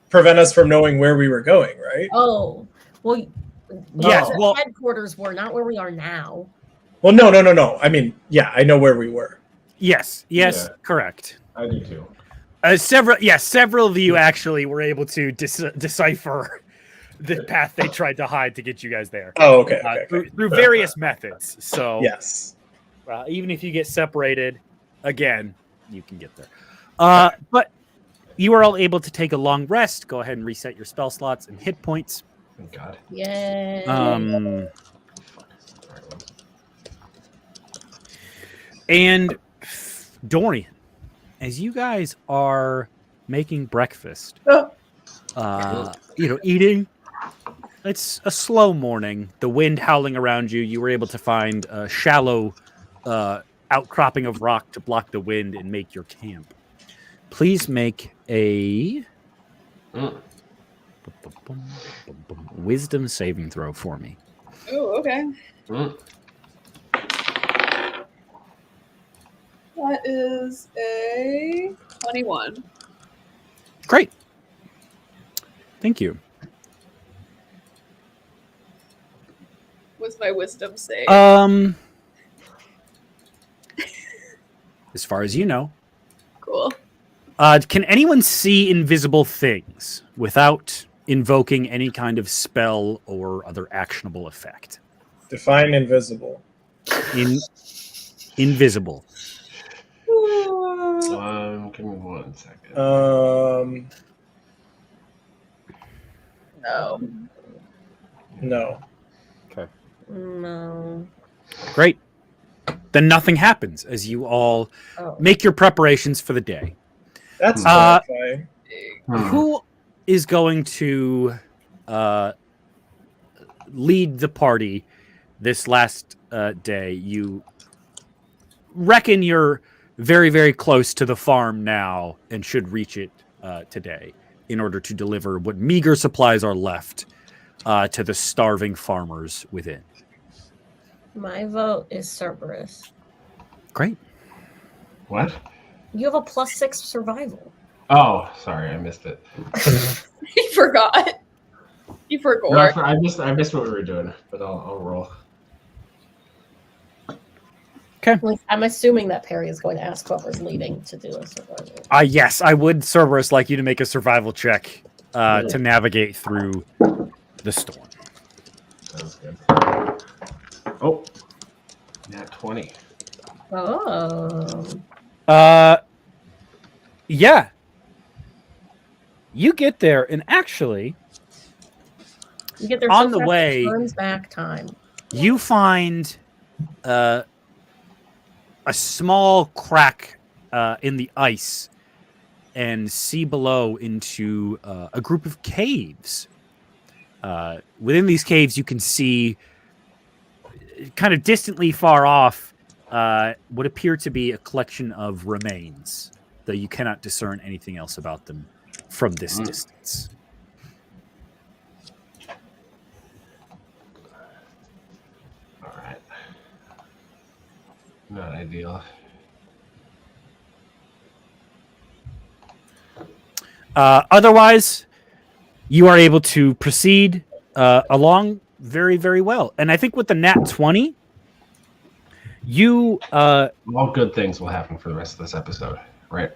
prevent us from knowing where we were going, right? Oh, well. Yes, where well- headquarters were not where we are now. Well, no. I mean, yeah, I know where we were. Yes, Yeah. correct. I do too. Several of you actually were able to decipher the path they tried to hide to get you guys there Oh, okay. through various methods. So Yes. even if you get separated, again, you can get there. But you are all able to take a long rest. Go ahead and reset your spell slots and hit points. Thank God. Yeah. And Dorian, as you guys are making breakfast, eating, it's a slow morning. The wind howling around you. You were able to find a shallow outcropping of rock to block the wind and make your camp. Please make a Wisdom saving throw for me. Oh, okay. Mm. That is a 21. Great. Thank you. What's my wisdom save? As far as you know. Cool. Can anyone see invisible things without invoking any kind of spell or other actionable effect? Define invisible. Invisible. Give me 1 second. No. No. No. Great. Then nothing happens as you all Oh. make your preparations for the day. That's terrifying. Who is going to lead the party this last day? You reckon you're very, very close to the farm now and should reach it today in order to deliver what meager supplies are left to the starving farmers within. My vote is Cerberus. Great. What? You have a +6 survival. Oh, sorry, I missed it. He forgot. You forgot. No, I missed what we were doing, but I'll roll. I'm assuming that Perry is going to ask whoever's leading to do a survival. Yes, I would, Cerberus, like you to make a survival check to navigate through the storm. Sounds good. Oh, nat 20. Oh. Yeah. You get there, and actually, You get there On so the fast, it way- turns back time. you find a small crack in the ice and see below into a group of caves. Within these caves, you can see kind of distantly far off what appear to be a collection of remains, though you cannot discern anything else about them from this distance. All right. Not ideal. Otherwise, you are able to proceed along very, very well. And I think with the nat 20, you All good things will happen for the rest of this episode, right?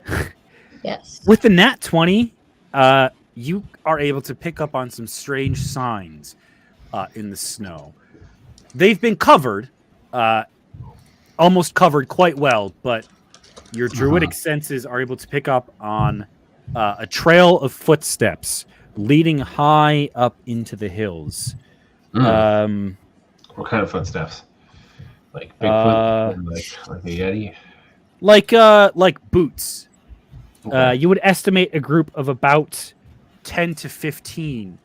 Yes. with the nat 20, you are able to pick up on some strange signs in the snow. They've been covered, almost covered quite well, but your druidic senses are able to pick up on a trail of footsteps leading high up into the hills. What kind of footsteps? Like Bigfoot, and like a Yeti? Like boots. Okay. You would estimate a group of about 10 to 15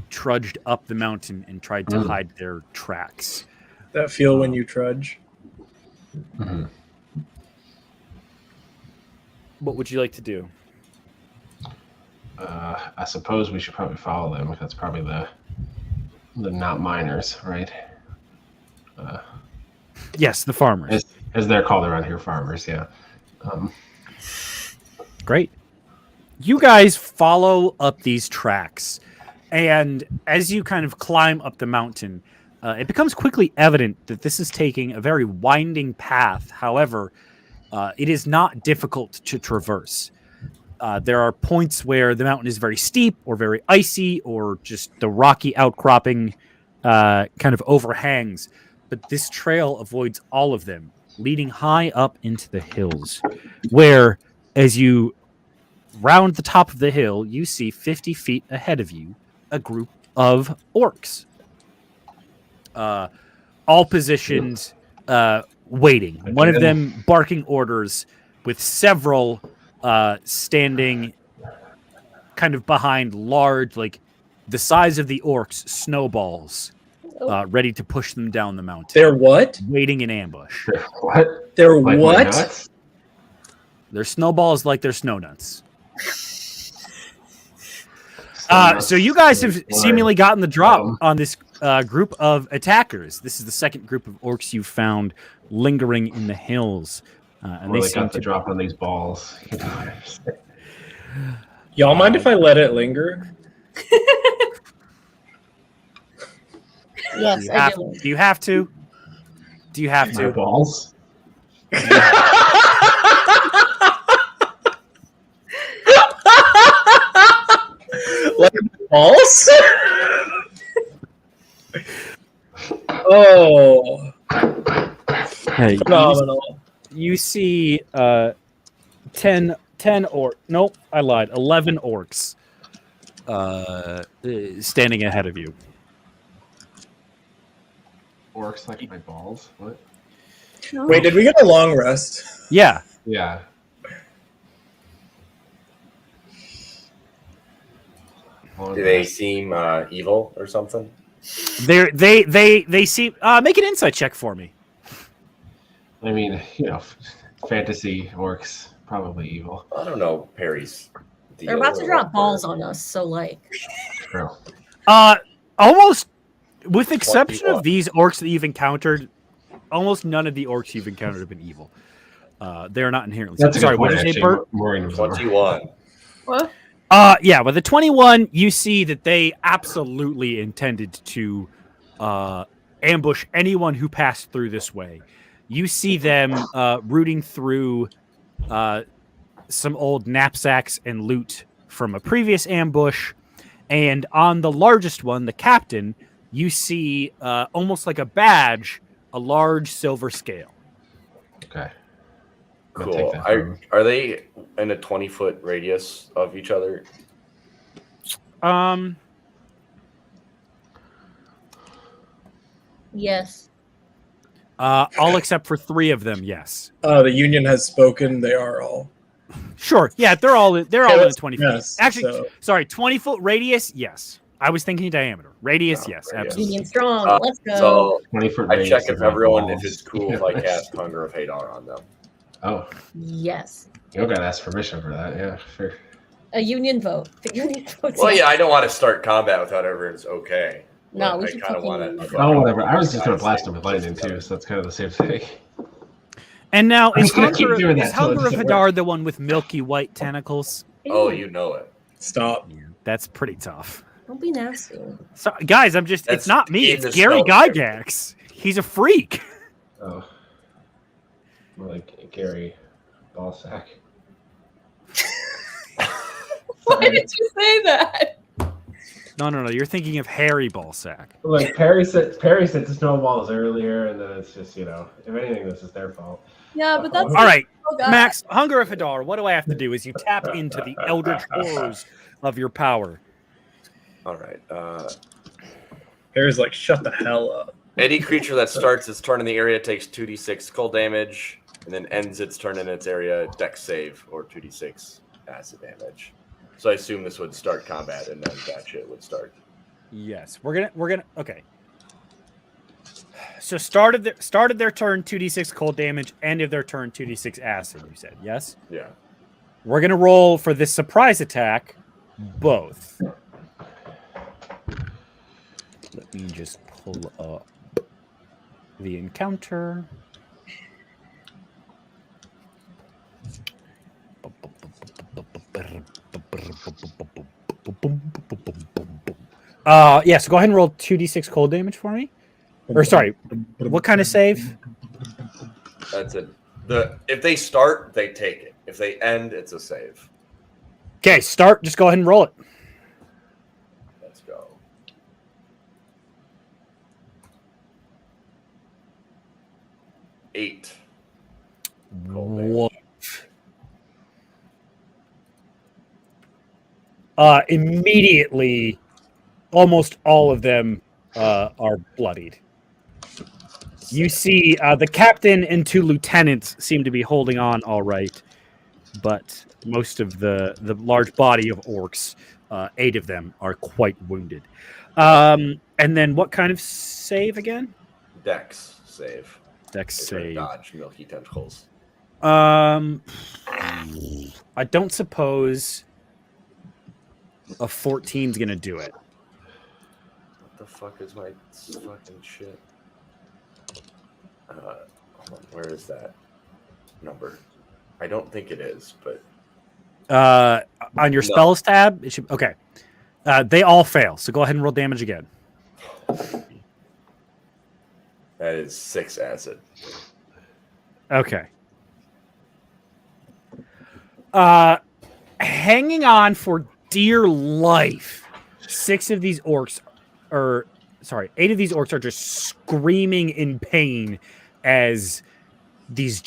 trudged up the mountain and tried to hide their tracks. That feel when you trudge. Mhm. What would you like to do? I suppose we should probably follow them. That's probably the not miners, right? Yes, the farmers. As they're called around here, farmers. Yeah. Great. You guys follow up these tracks, and as you kind of climb up the mountain, it becomes quickly evident that this is taking a very winding path. However, it is not difficult to traverse. There are points where the mountain is very steep or very icy or just the rocky outcropping kind of overhangs. But this trail avoids all of them, leading high up into the hills, where as you round the top of the hill, you see 50 feet ahead of you a group of orcs, all positioned, waiting. One of them barking orders, with several standing kind of behind large, like the size of the orcs, snowballs, ready to push them down the mountain. They're what? Waiting in ambush. What? They're Like my what? nuts? They're snowballs like they're snow nuts. So you guys have seemingly gotten the drop Um, on this group of attackers. This is the second group of orcs you've found lingering in the hills, and really they seem got the to. drop on these balls. Y'all mind if I let it linger? Yes, I do. Do you have to? Do you have My to? balls. Like balls? Oh, Hey, phenomenal. you see 10 or nope, I lied. 11 orcs standing ahead of you. Orcs like my balls. What? Wait, did we get a long rest? Yeah. Yeah. Do they seem evil or something? They seem make an insight check for me. I mean, fantasy orcs probably evil. I don't know, Perry's. They're about to drop balls on us, so like. True. Almost with exception 21. of these orcs that you've encountered, almost none of the orcs you've encountered have been evil. They're not inherently. That's a Sorry, good what point, did you say, actually. Bert? Maureen was over. 21. What? Yeah, with the 21, you see that they absolutely intended to ambush anyone who passed through this way. You see them rooting through some old knapsacks and loot from a previous ambush. And on the largest one, the captain, you see almost like a badge, a large silver scale. Okay. I'm gonna Cool. take that from him. Are they in a 20-foot radius of each other? Yes. All except for 3 of them, yes. The union has spoken. They are all. Sure. Yeah, they're all in the 20 feet. Yes, Actually, so- sorry, 20-foot radius, yes. I was thinking diameter. Radius, Oh, yes, radius. absolutely. Union strong. Let's go. So 20-foot I radius check if of my everyone, if balls. it's cool if I cast Hunger of Hadar on them. Oh, Yes. you don't gotta ask permission for that. Yeah, sure. A union vote. The union vote. Well, yeah, I don't want to start combat without everyone's okay. No, but we I should kind of take want union to. vote. Oh, whatever. I was just gonna blast him with lightning too, so that's kind of the same thing. And now, I'm is gonna keep Hunger, doing is that till it Hunger of doesn't Hadar work. the one with milky white tentacles? Oh, Ew, you know it. Stop. Yeah, that's pretty tough. Don't be nasty. So, guys, it's That's not me. in It's the Gary spell check. Gygax. He's a freak. Oh, more like Gary Ballsack. Why did you say that? No. You're thinking of Harry Ballsack. Like Perry said to snowballs earlier, and then it's just if anything, this is their fault. Yeah, but that's All right, oh God. Max, Hunger of Hadar, what do I have to do? Is you tap into the eldritch horrors of your power. All right. Harry's like, shut the hell up. Any creature that starts its turn in the area takes 2d6 cold damage, and then ends its turn in its area, dex save, or 2d6 acid damage. So I assume this would start combat, and then that shit would start. Yes, we're gonna okay. So started their turn 2d6 cold damage, end of their turn 2d6 acid. You said yes. Yeah. We're gonna roll for this surprise attack, both. Let me just pull up the encounter. Yeah, so go ahead and roll 2d6 cold damage for me. Or sorry, what kind of save? That's it. If they start, they take it. If they end, it's a save. Okay, start. Just go ahead and roll it. Let's go. Eight. Cold damage. What? Immediately, almost all of them are bloodied. You see the captain and 2 lieutenants seem to be holding on all right, but most of the large body of orcs, 8 of them, are quite wounded. And then what kind of save again? Dex save. Dex They're gonna save. Dodge milky tentacles. I don't suppose A 14 is going to do it. What the fuck is my fucking shit? Hold on, where is that number? I don't think it is, but On your spells tab, it should. Okay. They all fail, so go ahead and roll damage again. that is 6 acid. Okay. Hanging on for dear life. 8 of these orcs are just screaming in pain as these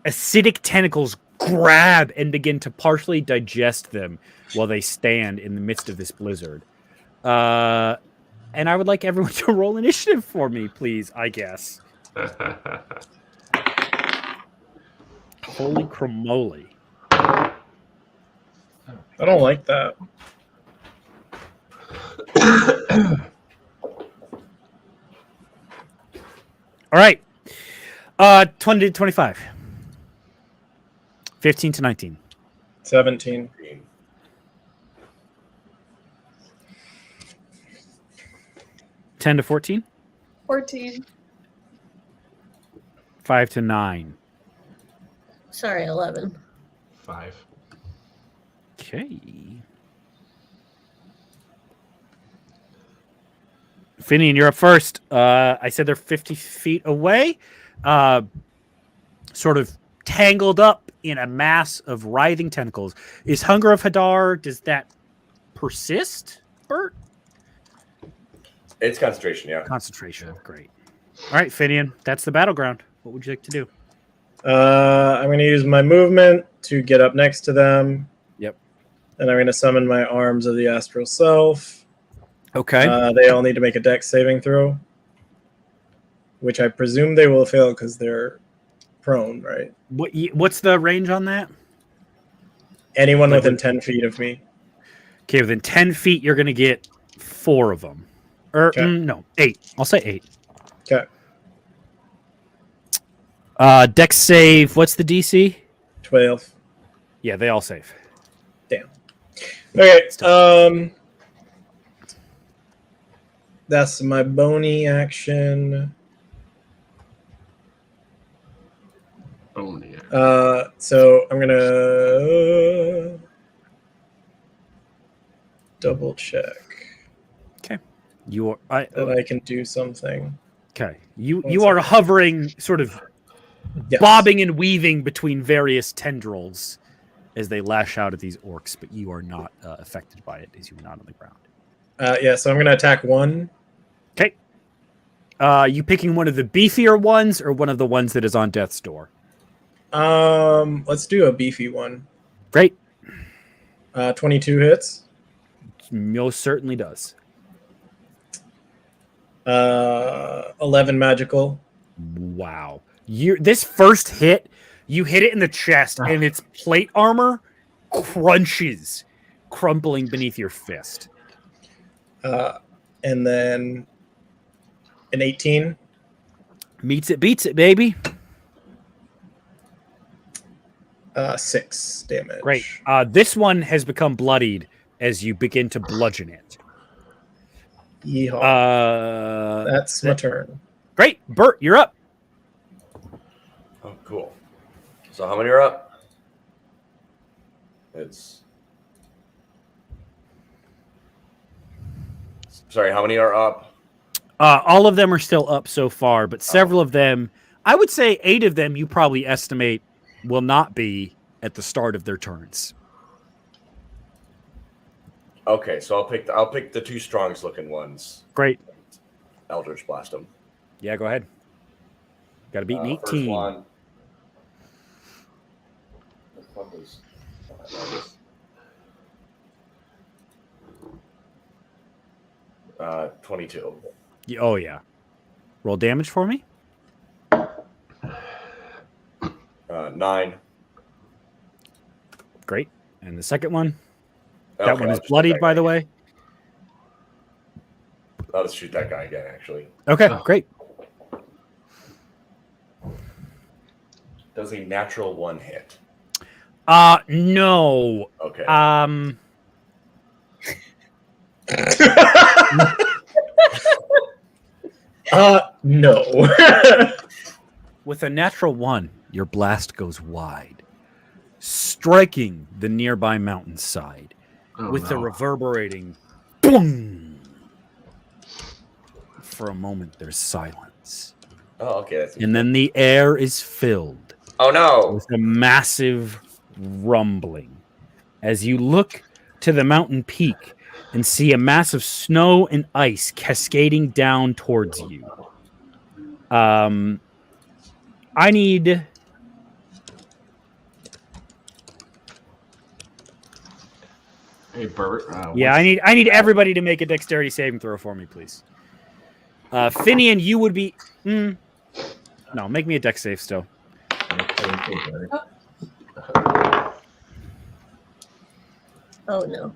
acidic tentacles grab and begin to partially digest them while they stand in the midst of this blizzard. And I would like everyone to roll initiative for me, please, I guess. Holy cramoly. I don't like that. All right. 20 to 25. 15 to 19. 17. 10 to 14. 14. 5 to 9. Sorry, 11. 5. Okay. Finian, you're up first. I said they're 50 feet away, sort of tangled up in a mass of writhing tentacles. Is Hunger of Hadar, does that persist, Bert? It's concentration, yeah. Concentration, great. All right, Finian, that's the battleground. What would you like to do? I'm going to use my movement to get up next to them. Yep. And I'm going to summon my arms of the astral self. Okay. They all need to make a dex saving throw, which I presume they will fail because they're prone, right? What's the range on that? Anyone within 10 feet of me. Okay, within 10 feet, you're going to get 4 of them. No, 8. I'll say 8. Okay. Dex save, what's the DC? 12. Yeah, they all save. Damn. Okay. That's my bony action. Bony. So I'm gonna double check Okay. You are that I can do something. okay. You are hovering, sort of Yes. bobbing and weaving between various tendrils as they lash out at these orcs, but you are not affected by it as you are not on the ground. Yeah, so I'm gonna attack one. Okay. You picking one of the beefier ones or one of the ones that is on death's door? Let's do a beefy one. Great. 22 hits. Most certainly does. 11 magical. Wow. This first hit, you hit it in the chest, and its plate armor crunches, crumbling beneath your fist. And then an 18. Meets it, beats it, baby. 6 damage. Great. This one has become bloodied as you begin to bludgeon it. Yeehaw. That's my turn. Great. Bert, you're up. Oh, cool. So how many are up? Sorry, how many are up? All of them are still up so far, but several of them, I would say 8 of them, you probably estimate will not be at the start of their turns. Okay, so I'll pick the 2 strongest looking ones. Great. Eldritch Blast them. Yeah, go ahead. Got to beat an 18. First one. What was 22. Oh, yeah. Roll damage for me. 9. Great. And the second one? Okay, That one is bloodied, by the way. I'll just shoot that guy again, actually. Okay, great. Does a natural 1 hit? No. Okay. No. With a natural 1, your blast goes wide, striking the nearby mountainside with a reverberating boom. For a moment, there's silence. Oh, okay. And then the air is filled Oh no! with a massive rumbling as you look to the mountain peak and see a mass of snow and ice cascading down towards you. I need... Hey, Bert. Yeah, I need everybody to make a dexterity saving throw for me, please. Finian, you would be... no, make me a dex save still. Oh no.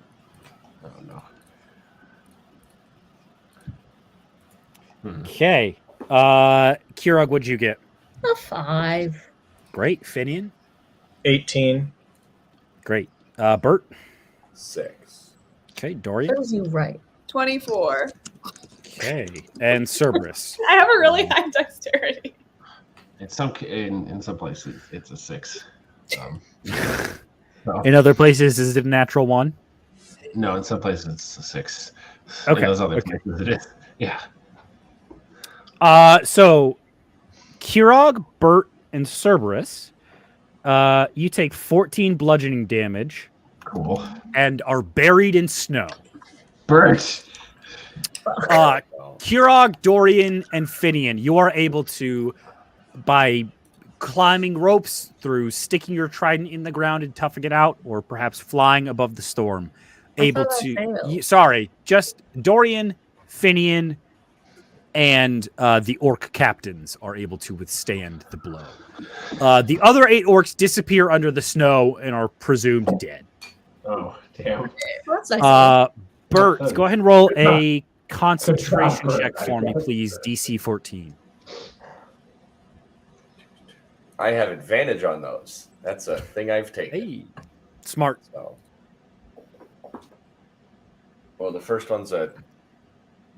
Oh, no. Okay. Kirog, what'd you get? A 5. Great. Finian? 18. Great. Bert? 6. Okay. Dorian? Serves you right. 24. Okay. And Cerberus? I have a really high dexterity. In some places, it's a 6. In other places, is it a natural 1? No, in some places it's a 6. Okay. In those other places, it is. Yeah. So Kirog, Bert, and Cerberus, you take 14 bludgeoning damage Cool. and are buried in snow. Bert. Kirog, Dorian, and Finian, you are able to, by climbing ropes, through sticking your trident in the ground and toughing it out, or perhaps flying above the storm, able to... Sorry, just Dorian, Finian, and the orc captains are able to withstand the blow. The other 8 orcs disappear under the snow and are presumed dead. Oh, damn. That's nice. Bert, go ahead and roll a concentration check for me, please. DC 14. I have advantage on those. That's a thing I've taken. Hey, smart. So. Well, the first one's a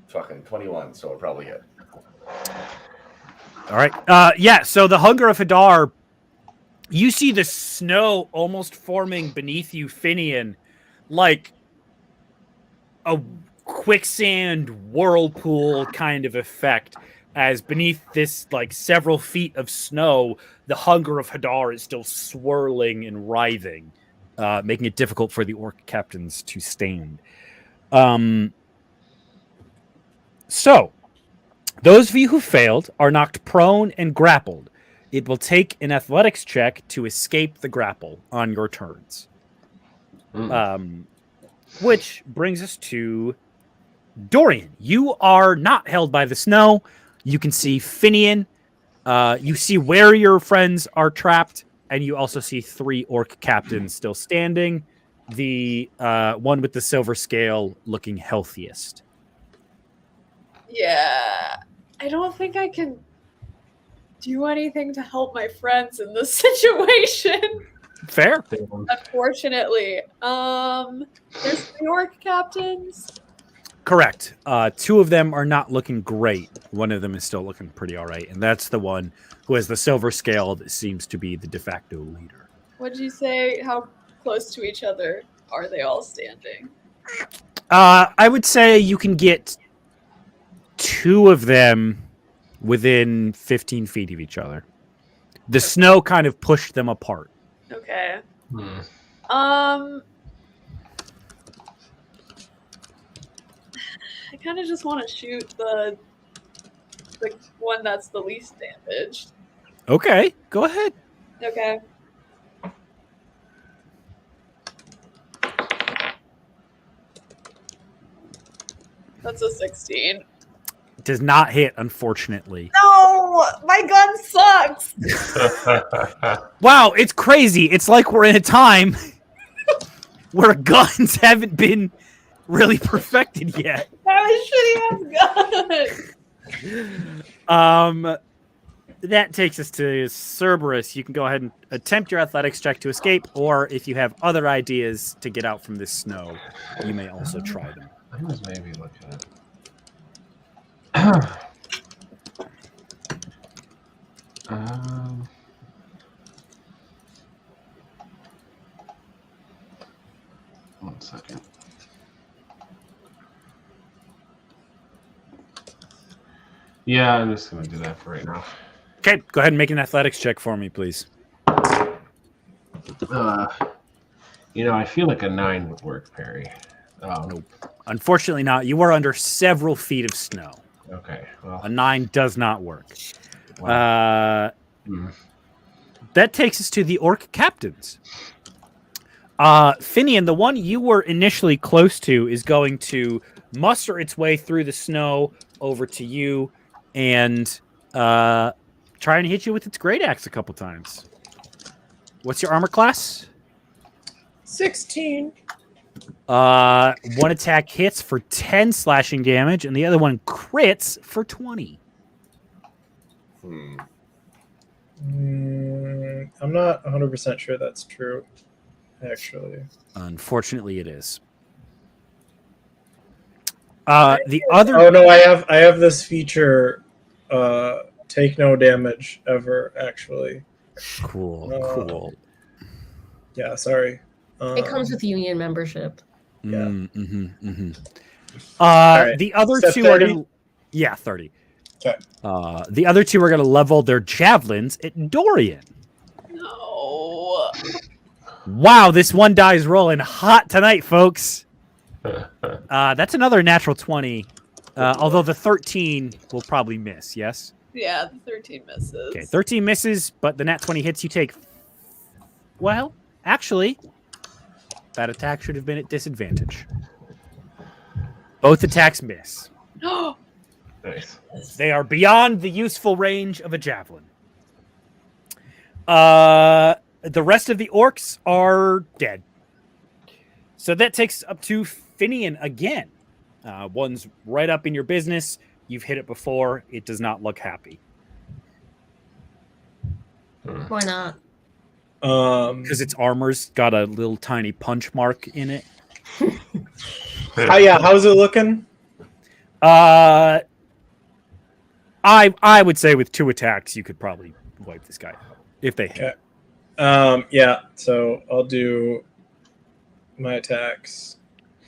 fucking 21, so we'll probably hit. All right. Yeah, so the Hunger of Hadar, you see the snow almost forming beneath you, Finian, like a quicksand whirlpool kind of effect, as beneath this, like, several feet of snow, the Hunger of Hadar is still swirling and writhing, making it difficult for the orc captains to stand. So, those of you who failed are knocked prone and grappled. It will take an athletics check to escape the grapple on your turns. Which brings us to Dorian. You are not held by the snow. You can see Finian. You see where your friends are trapped, and you also see 3 orc captains still standing. The one with the silver scale looking healthiest. Yeah. I don't think I can do anything to help my friends in this situation. Fair. Unfortunately. There's 3 orc captains. Correct. 2 of them are not looking great. One of them is still looking pretty all right, and that's the one who has the silver scale that seems to be the de facto leader. What'd you say? How close to each other are they all standing? I would say you can get 2 of them within 15 feet of each other. The snow kind of pushed them apart. Okay. I kind of just want to shoot the one that's the least damaged. Okay, go ahead. Okay. That's a 16. Does not hit, unfortunately. No! My gun sucks! Wow, it's crazy. It's like we're in a time where guns haven't been really perfected yet. That was shitty ass gun! That takes us to Cerberus. You can go ahead and attempt your athletics check to escape, or if you have other ideas to get out from this snow, you may also try them. I was maybe looking at. 1 second. Yeah, I'm just gonna do that for right now. Okay, go ahead and make an athletics check for me, please. I feel like a 9 would work, Perry. Nope. Unfortunately not. You are under several feet of snow. Okay. Well, A 9 does not work. wow. That takes us to the orc captains. Finian, the one you were initially close to, is going to muster its way through the snow over to you and try and hit you with its great axe a couple times. What's your armor class? 16. One attack hits for 10 slashing damage, and the other one crits for 20. I'm not 100% sure that's true, actually. Unfortunately, it is. The other. Oh no, I have this feature. Take no damage ever. Actually. Cool. Yeah. Sorry. It comes with union membership. Yeah. Right. The other Set two 30? are gonna, 30. Okay. The other two are going to level their javelins at Dorian. No. Wow, this one die is rolling hot tonight, folks. That's another natural 20. Although the 13 will probably miss. Yes. Yeah, the 13 misses. Okay, 13 misses, but the nat 20 hits. You take. Well, actually, that attack should have been at disadvantage. Both attacks miss. Nice. They are beyond the useful range of a javelin. The rest of the orcs are dead. So that takes up to Finian again. One's right up in your business. You've hit it before. It does not look happy. Why not? Because its armor's got a little tiny punch mark in it. How's it looking? I would say with 2 attacks, you could probably wipe this guy out if they hit. Okay. Yeah. So I'll do my attacks.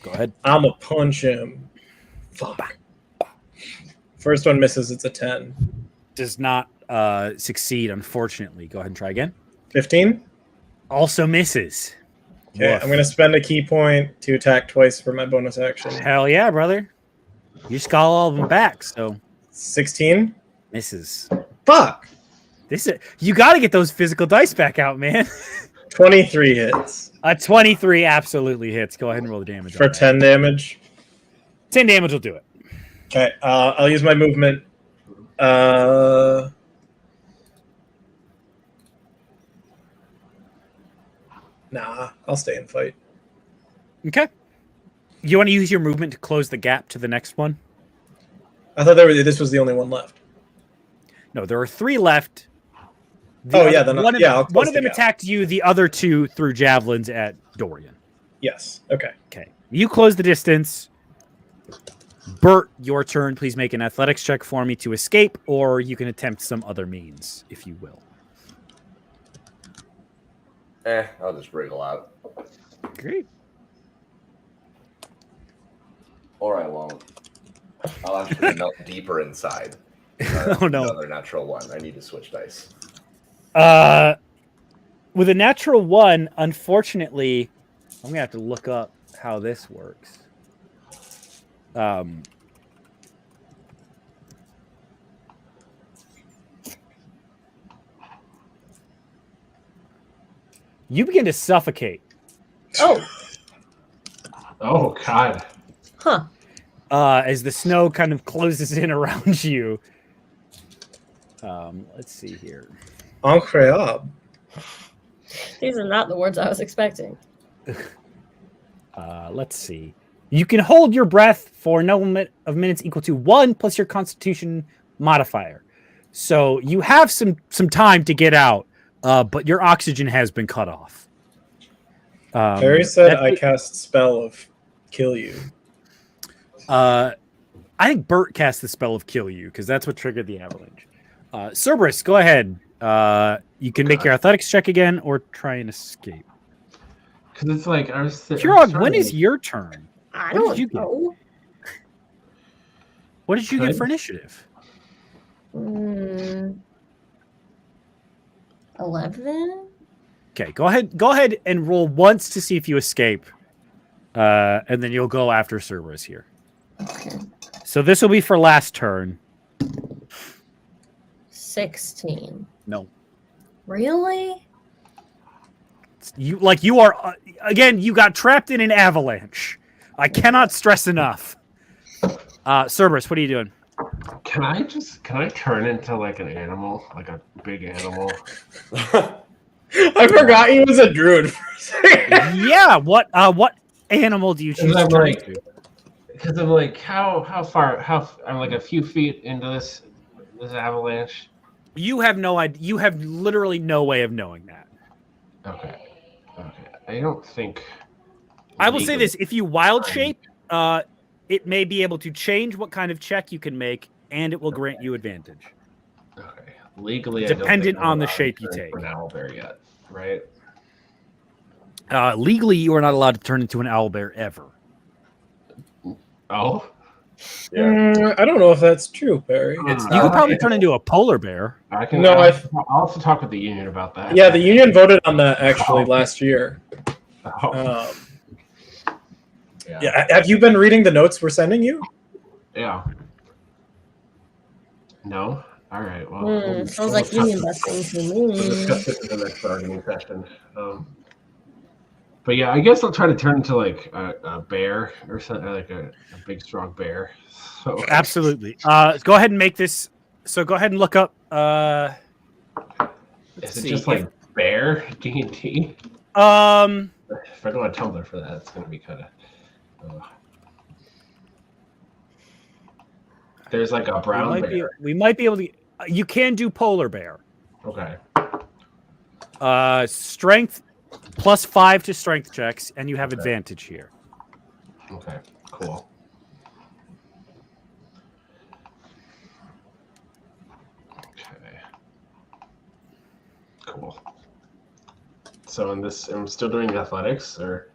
Go ahead. I'm gonna punch him. Fuck. First one misses. It's a 10. Does not succeed, unfortunately. Go ahead and try again. 15. Also misses. Okay. Woof. I'm gonna spend a key point to attack twice for my bonus action. Hell yeah, brother. You just got all of them back, so 16. misses. Fuck. You got to get those physical dice back out, man. 23 hits. A 23 absolutely hits. Go ahead and roll the damage. For on that. 10 damage. 10 damage will do it. Okay. I'll use my movement. Nah, I'll stay and fight. Okay. You want to use your movement to close the gap to the next one? I thought this was the only one left. No, there are 3 left. Then one I'll close of them the gap. attacked you. The other 2 threw javelins at Dorian. Yes. Okay. Okay. You close the distance. Bert, your turn. Please make an athletics check for me to escape, or you can attempt some other means, if you will. I'll just wriggle out. Great. Or I won't. I'll actually melt deeper inside. Oh, no. Another natural 1. I need to switch dice. With a natural 1, unfortunately, I'm gonna have to look up how this works. You begin to suffocate. Oh, Oh God. huh. As the snow kind of closes in around you. Let's see here. Incroyable. These are not the words I was expecting. Let's see. You can hold your breath for no limit of minutes equal to 1 plus your Constitution modifier. So you have some time to get out, but your oxygen has been cut off. Harry said I cast spell of kill you. I think Bert cast the spell of kill you because that's what triggered the avalanche. Cerberus, go ahead. You can make your athletics check again or try and escape. Because it's like I was. Kirog, when is your turn? I What did don't you get? know. What did you Good. get for initiative? 11? Okay, go ahead and roll once to see if you escape. And then you'll go after Cerberus here. Okay. So this will be for last turn. 16. No. Really? You are again, you got trapped in an avalanche. I cannot stress enough. Cerberus, what are you doing? Can I turn into like an animal, like a big animal? I forgot he was a druid for a second. Yeah, what animal do you choose to turn into? Because I'm like, how far? I'm like a few feet into this avalanche. You have no idea. You have literally no way of knowing that. Okay. I don't think. I will say this: if you wild shape, it may be able to change what kind of check you can make, and it will grant you advantage. Okay. Legally, dependent I don't think I'm on the allowed shape to you turn take. into an owlbear yet, right? Legally, you are not allowed to turn into an owlbear ever. Oh. I don't know if that's true, Barry. You could probably turn into a polar bear. I can. No, I'll have to talk with the union about that. Yeah, the union voted on that actually last year. Oh. Yeah, have you been reading the notes we're sending you? Yeah. No. All right. Well, Sounds like union busting to we'll me. discuss this in the next bargaining session. But yeah, I guess I'll try to turn into like a bear or something, like a big strong bear. So Absolutely. Go ahead and make this. So go ahead and look up. is it just like bear D&D? If I go on Tumblr for that, it's gonna be kind of. There's like a brown bear. We might be able to. You can do polar bear. Okay. Strength +5 to strength checks, and you have advantage here. Okay. Cool. Okay. Cool. So in this, I'm still doing athletics, or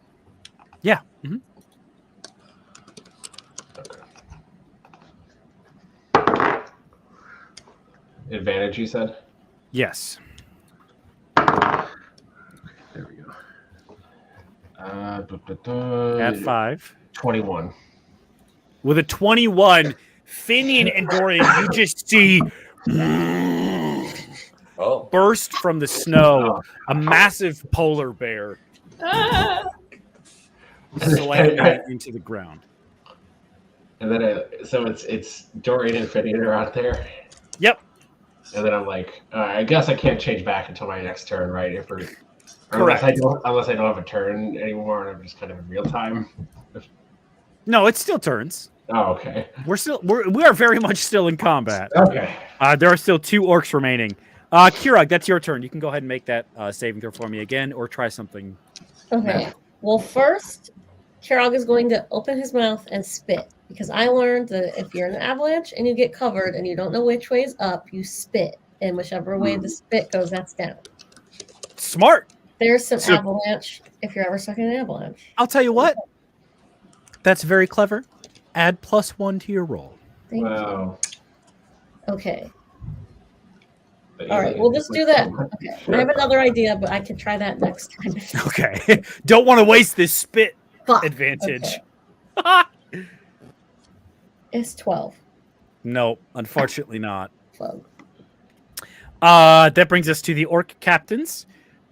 Yeah. Mm-hmm. advantage, you said? Yes. There we go. At 5. 21. With a 21, Finian and Dorian, you just see burst from the snow a massive polar bear slamming into the ground. And then, so it's Dorian and Finian are out there. Yep. And then I'm like, I guess I can't change back until my next turn, right? Correct. Unless I don't have a turn anymore, and I'm just kind of in real time. No, it still turns. Oh, okay. We are very much still in combat. Okay. There are still 2 orcs remaining. Kirog, that's your turn. You can go ahead and make that saving throw for me again, or try something. Okay. Well, first, Kirog is going to open his mouth and spit, because I learned that if you're in an avalanche and you get covered and you don't know which way is up, you spit, and whichever way the spit goes, that's down. Smart. There's some avalanche if you're ever stuck in an avalanche. I'll tell you what. That's very clever. Add +1 to your roll. Thank Wow. you. Okay. All right, we'll just do that. Okay. I have another idea, but I can try that next time. Okay. Don't want to waste this spit Fuck. advantage. Okay. It's 12. No, unfortunately not. Plug. That brings us to the orc captains.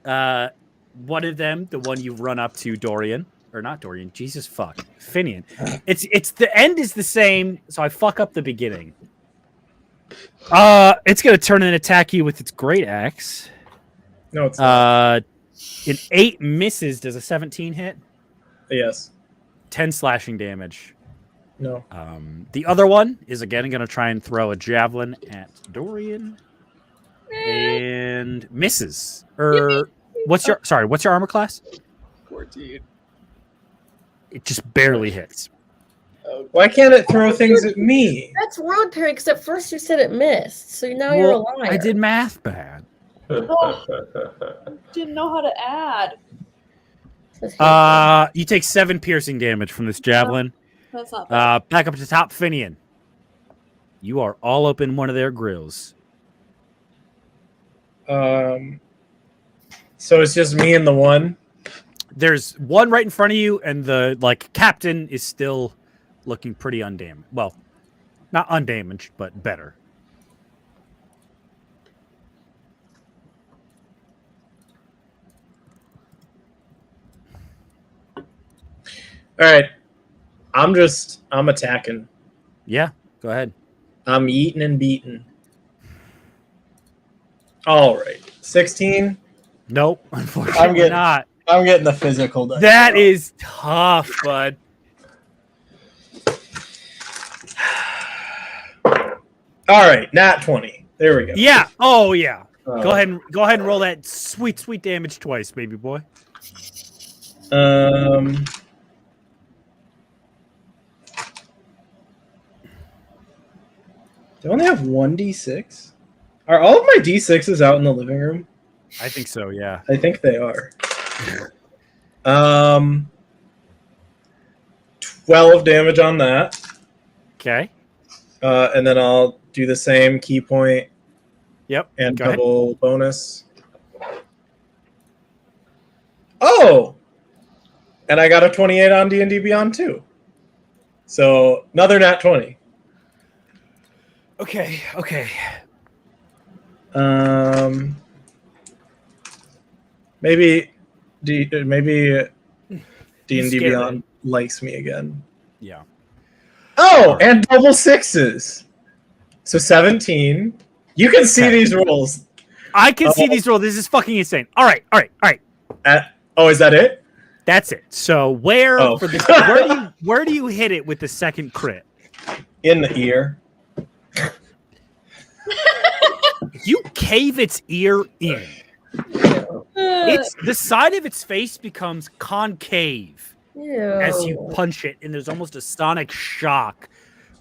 One of them, the one you've run up to, Dorian. Or not Dorian, Jesus fuck. Finian. It's the end is the same, so I fuck up the beginning. It's gonna turn and attack you with its great axe. No, it's not. An 8 misses. Does a 17 hit? Yes. 10 slashing damage. No. The other one is again going to try and throw a javelin at Dorian, and misses. What's your armor class? 14. It just barely hits. Why can't it throw things at me? That's wrong, Perry, because at first you said it missed. So now you're a Well, liar. I did math bad. Didn't know how to add. You take 7 piercing damage from this javelin. That's not bad. Back up to top, Finian. You are all up in one of their grills. So it's just me and the one. There's one right in front of you, and the captain is still looking pretty undamaged. Well, not undamaged, but better. All right. I'm attacking. Yeah, go ahead. I'm eating and beating. All right. 16. Nope, unfortunately not. I'm getting the physical dice. That is tough, bud. All right, nat 20. There we go. Yeah. Oh yeah. Go ahead and roll that sweet damage twice, baby boy. They only have 1d6. Are all of my d6s out in the living room? I think so. Yeah. I think they are. 12 damage on that. Okay. And then I'll do the same key point. Yep. And Go ahead. double bonus. Oh! And I got a 28 on D&D Beyond too. So another nat 20. Okay. Maybe D&D Scared Beyond likes me again. Yeah. Oh, and double sixes. So 17. You can see these rolls. I can see these rolls. This is fucking insane. All right. Is that it? That's it. So where do you hit it with the second crit? In the ear. You cave its ear in. It's the side of its face becomes concave as you punch it, and there's almost a sonic shock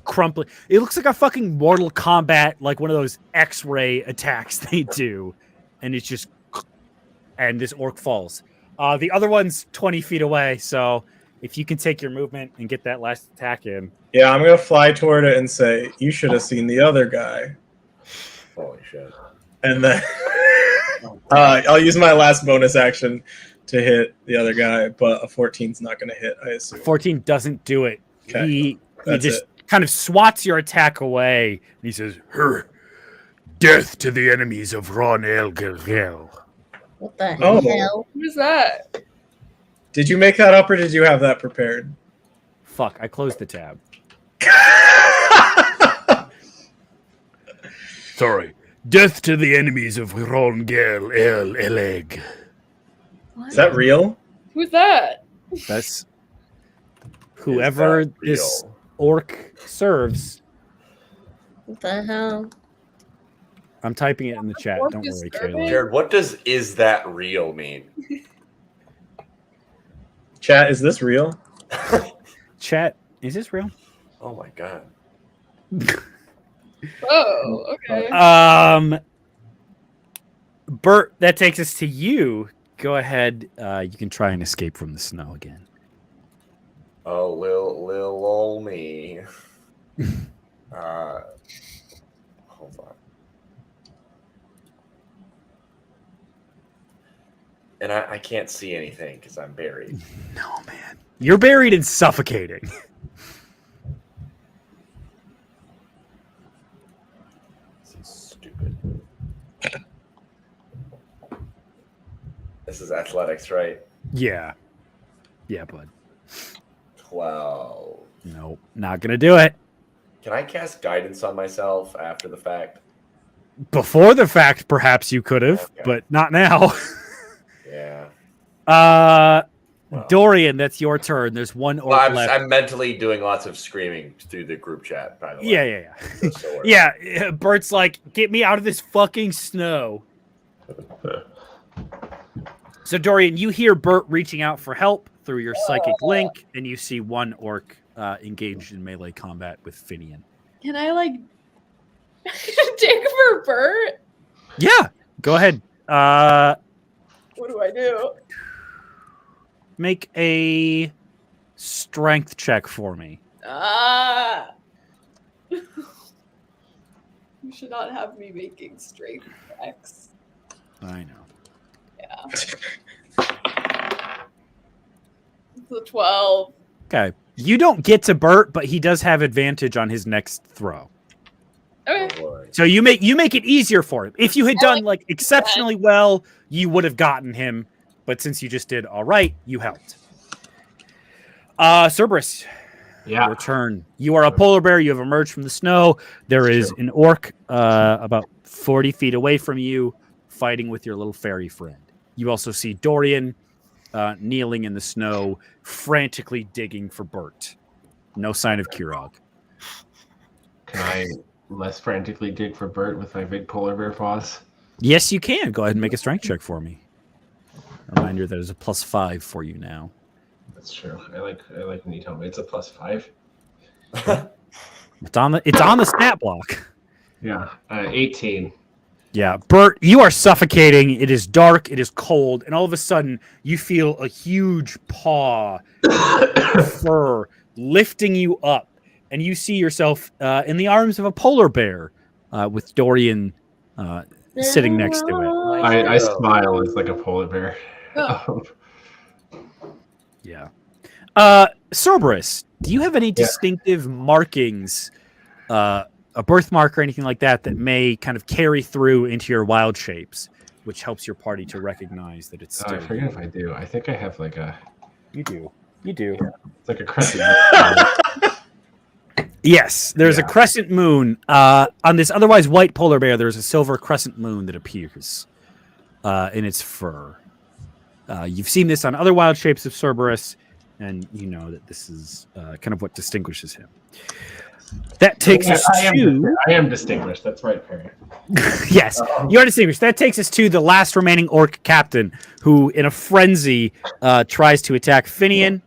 crumpling. It looks like a fucking Mortal Kombat, like one of those X-ray attacks they do, and it's just, and this orc falls. The other one's 20 feet away, so if you can take your movement and get that last attack in. Yeah, I'm gonna fly toward it and say, "You should have seen the other guy." Holy shit! And then I'll use my last bonus action to hit the other guy, but a 14's not gonna hit, I assume. 14 doesn't do it. Okay, He just kind of swats your attack away, and he says, "Death to the enemies of Ron El Gilgel." What the Oh. hell? Who's that? Did you make that up, or did you have that prepared? Fuck, I closed the tab. Sorry. Death to the enemies of Rongel El Eleg. Is that real? Who's that? That's whoever Is that this real? orc serves. What the hell? I'm typing it in the chat. Orc Don't is worry, serving? Kayla. Jared, what does "is that real" mean? Chat, is this real? Chat, is this real? Oh my god! Oh, okay. Bert, that takes us to you. Go ahead. You can try and escape from the snow again. Oh, lil ol me. Hold on. And I can't see anything because I'm buried. No, man. You're buried and suffocating. This is stupid. This is athletics, right? Yeah. Yeah, bud. 12. Nope. Not going to do it. Can I cast guidance on myself after the fact? Before the fact, perhaps you could have, Okay. but not now. Yeah. Well. Well. Dorian, that's your turn. There's one orc Well, left. I'm mentally doing lots of screaming through the group chat, by the way. Yeah. So Yeah, Bert's like, get me out of this fucking snow. So, Dorian, you hear Bert reaching out for help through your psychic link, and you see one orc engaged in melee combat with Finian. Can I like dig for Bert? Yeah, go ahead. What do I do? Make a strength check for me. Ah. You should not have me making straight checks. I know. Yeah. It's a 12. Okay. You don't get to Bert, but he does have advantage on his next throw. Okay. So you make it easier for him. If you had done like exceptionally well, you would have gotten him. But since you just did all right, you helped. Cerberus, your turn. You are a polar bear. You have emerged from the snow. There is an orc about 40 feet away from you fighting with your little fairy friend. You also see Dorian kneeling in the snow, frantically digging for Bert. No sign of Kirog. Can I less frantically dig for Bert with my big polar bear paws? Yes, you can. Go ahead and make a strength check for me. Reminder that is a +5 for you now. That's true. I like when you tell me it's a +5. It's on the stat block. Yeah, 18. Yeah, Bert, you are suffocating. It is dark. It is cold, and all of a sudden, you feel a huge paw, fur lifting you up, and you see yourself in the arms of a polar bear, with Dorian sitting next to it. I smile as like a polar bear. Yeah. Cerberus, do you have any distinctive markings, a birthmark or anything like that may kind of carry through into your wild shapes, which helps your party to recognize that it's still I forget if I do. I think I have like a... You do. It's like a crescent. Yes, there's a crescent moon. On this otherwise white polar bear, there's a silver crescent moon that appears in its fur. You've seen this on other wild shapes of Cerberus, and you know that this is kind of what distinguishes him. That takes us to... I am distinguished. That's right, Perry. Yes, you are distinguished. That takes us to the last remaining orc captain, who, in a frenzy, tries to attack Finian.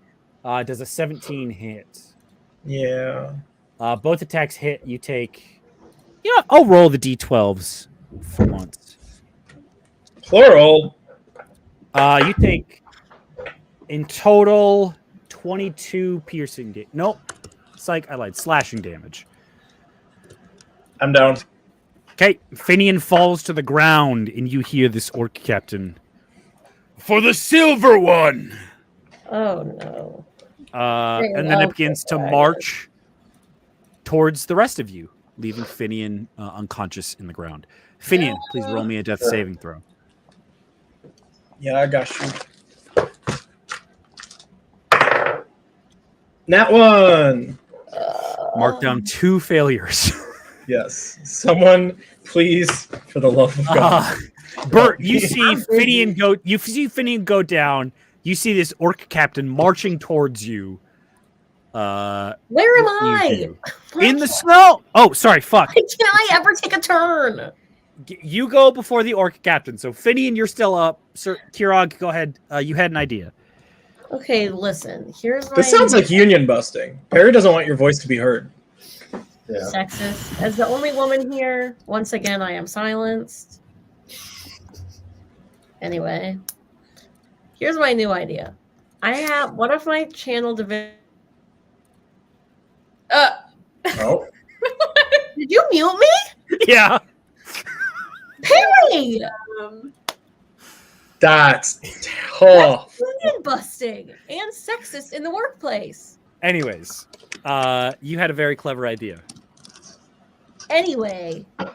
Does a 17 hit. Yeah. Both attacks hit. You take... You know, I'll roll the d12s for once. Plural. You take, in total, 22 piercing damage. Nope. Psych, I lied. Slashing damage. I'm down. Okay, Finian falls to the ground, and you hear this orc captain. For the silver one! Oh, no. And then it begins to march towards the rest of you, leaving Finian unconscious in the ground. Finian, please roll me a death saving throw. Yeah, I got you. Nat 1. Mark down 2 failures. Yes. Someone, please, for the love of God. Bert, you see Finian go. You see Finian go down. You see this orc captain marching towards you. Where am I? In the snow. Oh, sorry. Fuck. Why can't I ever take a turn? You go before the orc captain. So Finian, you're still up. Sir Kirog, go ahead. You had an idea. Okay, listen. Here's my... This sounds like union busting. Perry doesn't want your voice to be heard. Yeah. Sexist. As the only woman here, once again, I am silenced. Anyway, here's my new idea. I have one of my channel division. Oh. Did you mute me? Yeah. Perry! That's Union busting and sexist in the workplace. Anyways, you had a very clever idea. Anyway, I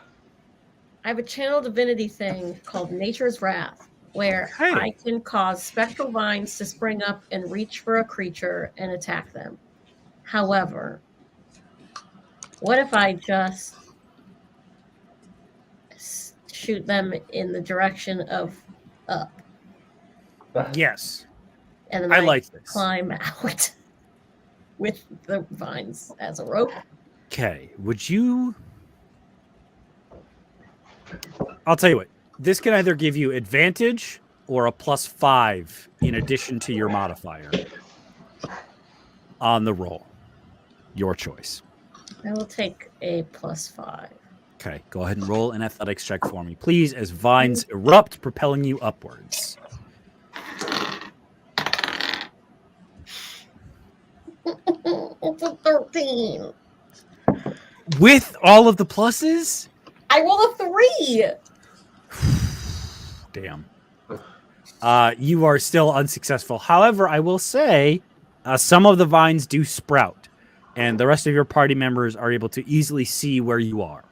have a channel divinity thing called Nature's Wrath, where I can cause spectral vines to spring up and reach for a creature and attack them. However, what if I just shoot them in the direction of up? Yes. And then I like this. Climb out with the vines as a rope. Okay. Would you... I'll tell you what. This can either give you advantage or a +5 in addition to your modifier on the roll. Your choice. I will take a +5. Okay, go ahead and roll an athletics check for me, please, as vines erupt, propelling you upwards. It's a 13. With all of the pluses? I rolled a 3. Damn. You are still unsuccessful. However, I will say some of the vines do sprout, and the rest of your party members are able to easily see where you are.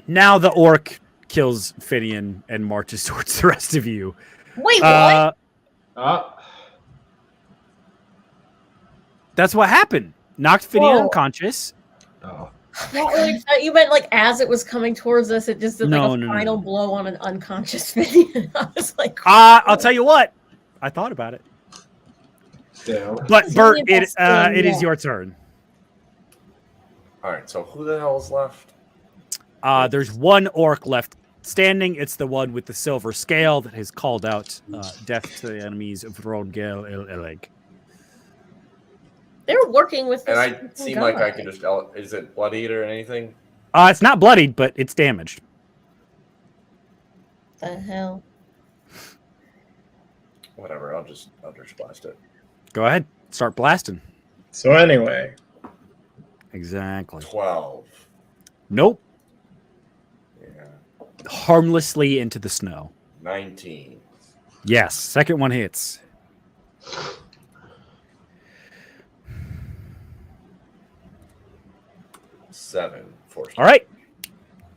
Now the orc kills Finian and marches towards the rest of you. Wait, what? That's what happened. Knocked Finian unconscious. Oh. You meant like as it was coming towards us, it just did like a final blow on an unconscious Finian. I was like, I'll tell you what. I thought about it. Yeah. But Bert, it is your turn. All right. So who the hell's left? There's one orc left standing. It's the one with the silver scale that has called out death to the enemies of Rongel El Eleg. they're working with this. And I seem like I can just. Is it bloodied or anything? It's not bloodied, but it's damaged. The hell? Whatever. I'll just blast it. Go ahead. Start blasting. So anyway, Exactly. 12. Nope. Yeah. Harmlessly into the snow. 19. Yes. Second one hits. Seven. All right.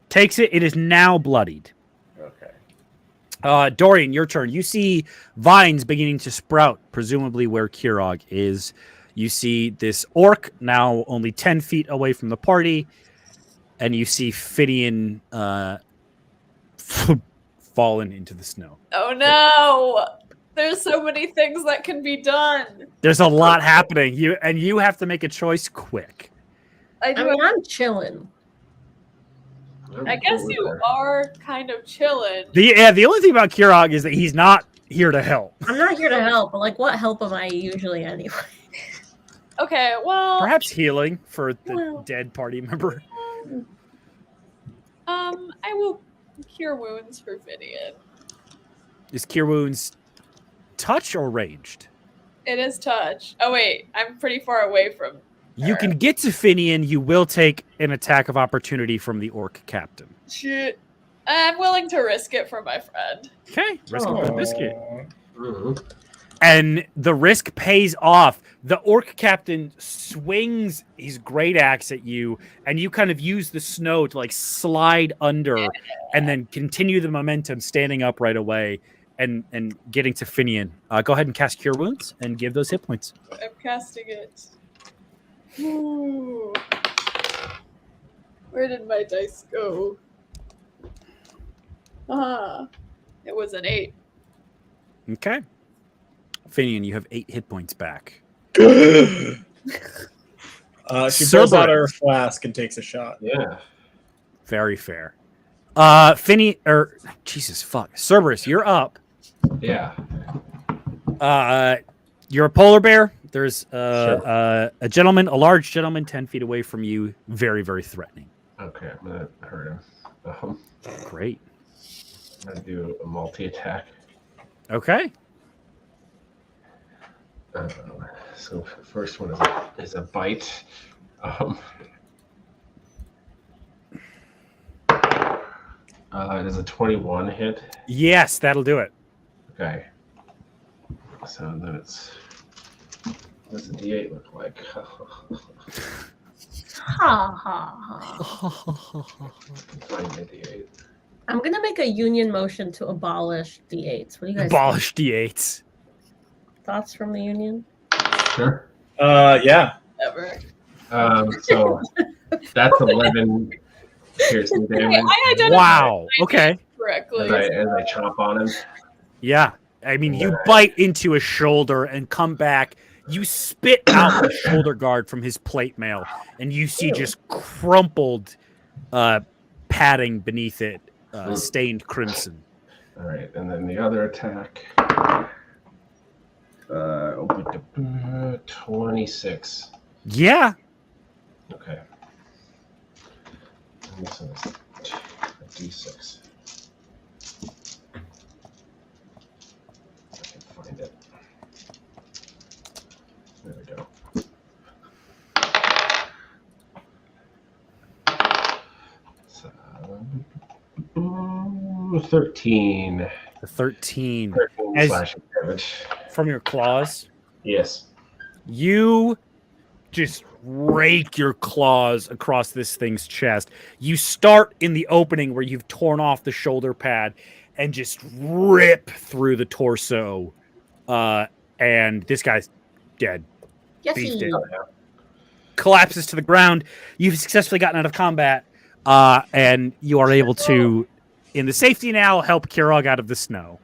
Takes it. It is now bloodied. Okay. Dorian, your turn. You see vines beginning to sprout, presumably where Kirog is. You see this orc now only 10 feet away from the party, and you see Finian fallen into the snow. Oh no! There's so many things that can be done. There's a lot happening. You have to make a choice quick. I'm chilling. I guess you are kind of chilling. The only thing about Kirog is that he's not here to help. I'm not here to help, but like, what help am I usually anyway? Okay, well, Perhaps healing for the dead party member. I will cure wounds for Finian. Is Cure Wounds touch or ranged? It is touch. Oh wait, I'm pretty far away from. You can get to Finian. You will take an attack of opportunity from the orc captain. Shit. I'm willing to risk it for my friend. Okay, risk it for the biscuit. Mhm. And the risk pays off. The orc captain swings his great axe at you, and you kind of use the snow to like slide under, and then continue the momentum, standing up right away, and getting to Finian. Go ahead and cast Cure Wounds and give those hit points. I'm casting it. Ooh. Where did my dice go? It was an 8. Okay. Finian, you have 8 hit points back. she pulls out her Cerberus. flask and takes a shot. Yeah. Very fair. Jesus fuck. Cerberus, you're up. Yeah. You're a polar bear. There's Sure. a gentleman, a large gentleman, 10 feet away from you. Very, very threatening. Okay, I'm gonna hurt him. Great. I'm gonna do a multi-attack. Okay. So first one is a bite. It is a 21 hit. Yes, that'll do it. Okay. So then what does the D8 look like? Ha ha ha. Find my D8. I'm gonna make a union motion to abolish D8s. What do you guys Abolish D8s. thoughts from the union? Sure. Yeah. Ever. So that's 11 piercing Okay, damage I identified Wow. Okay. correctly. as I chomp on him. Yeah. I mean, you bite into a shoulder and come back. You spit out the shoulder guard from his plate mail, and you see just crumpled padding beneath it, stained crimson. All right, and then the other attack Open 26. Yeah. Okay. And this is a D6. I can find it. There we go. So, 13. The 13. 13 As- slashing damage. From your claws, Yes. you just rake your claws across this thing's chest. You start in the opening where you've torn off the shoulder pad and just rip through the torso. And this guy's dead. Yes, Beefed he- it. Collapses to the ground. You've successfully gotten out of combat, and you are able to, in the safety now, help Kirog out of the snow.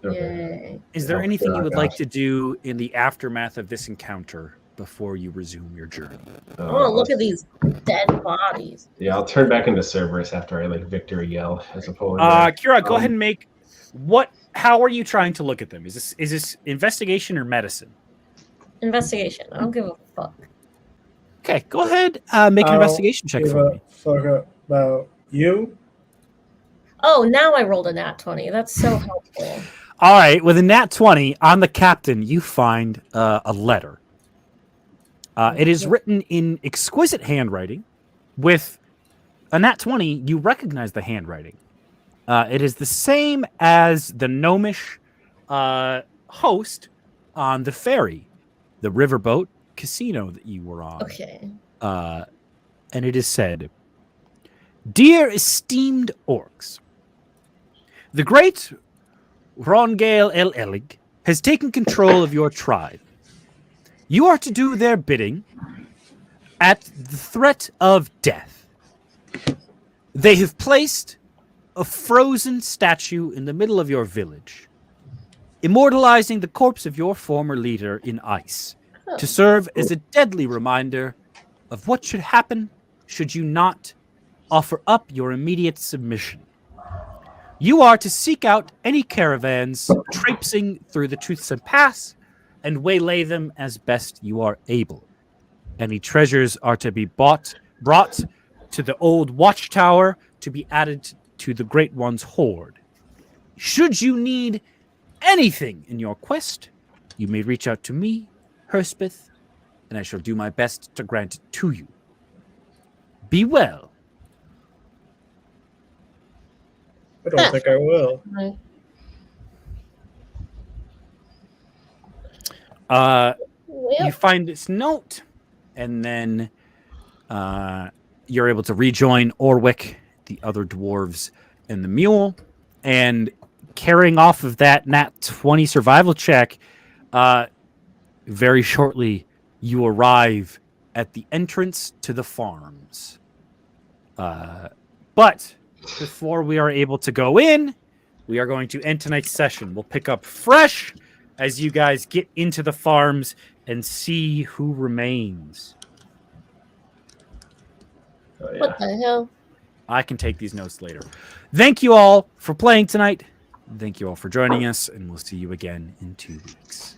Yay. Is there Help anything you Kirog would out. like to do in the aftermath of this encounter before you resume your journey? Oh, look at these dead bodies. Yeah, I'll turn back into Cerberus after I victory yell as a polar Kirog, go ahead and make what? How are you trying to look at them? Is this investigation or medicine? Investigation. I don't give a fuck. Okay, go ahead. Make an I'll investigation check Give for a me. fuck about you. Oh, now I rolled a nat 20. That's so helpful. All right, with a nat 20 on the captain, you find a letter. It is written in exquisite handwriting. With a nat 20, you recognize the handwriting. It is the same as the gnomish host on the ferry, the riverboat casino that you were on. Okay. And it is said, "Dear esteemed orcs, the great Rongale El Elig has taken control of your tribe. You are to do their bidding at the threat of death. They have placed a frozen statue in the middle of your village, immortalizing the corpse of your former leader in ice, to serve as a deadly reminder of what should happen should you not offer up your immediate submission. You are to seek out any caravans traipsing through the Toothsome Pass and waylay them as best you are able. Any treasures are to be brought to the old watchtower to be added to the Great One's hoard. Should you need anything in your quest, you may reach out to me, Herspeth, and I shall do my best to grant it to you. Be well." I don't think I will. Right. You find this note, and then you're able to rejoin Orwick, the other dwarves, and the mule. And carrying off of that nat 20 survival check, very shortly you arrive at the entrance to the farms. But before we are able to go in, we are going to end tonight's session. We'll pick up fresh as you guys get into the farms and see who remains. Oh, yeah. What the hell? I can take these notes later. Thank you all for playing tonight. Thank you all for joining us, and we'll see you again in 2 weeks.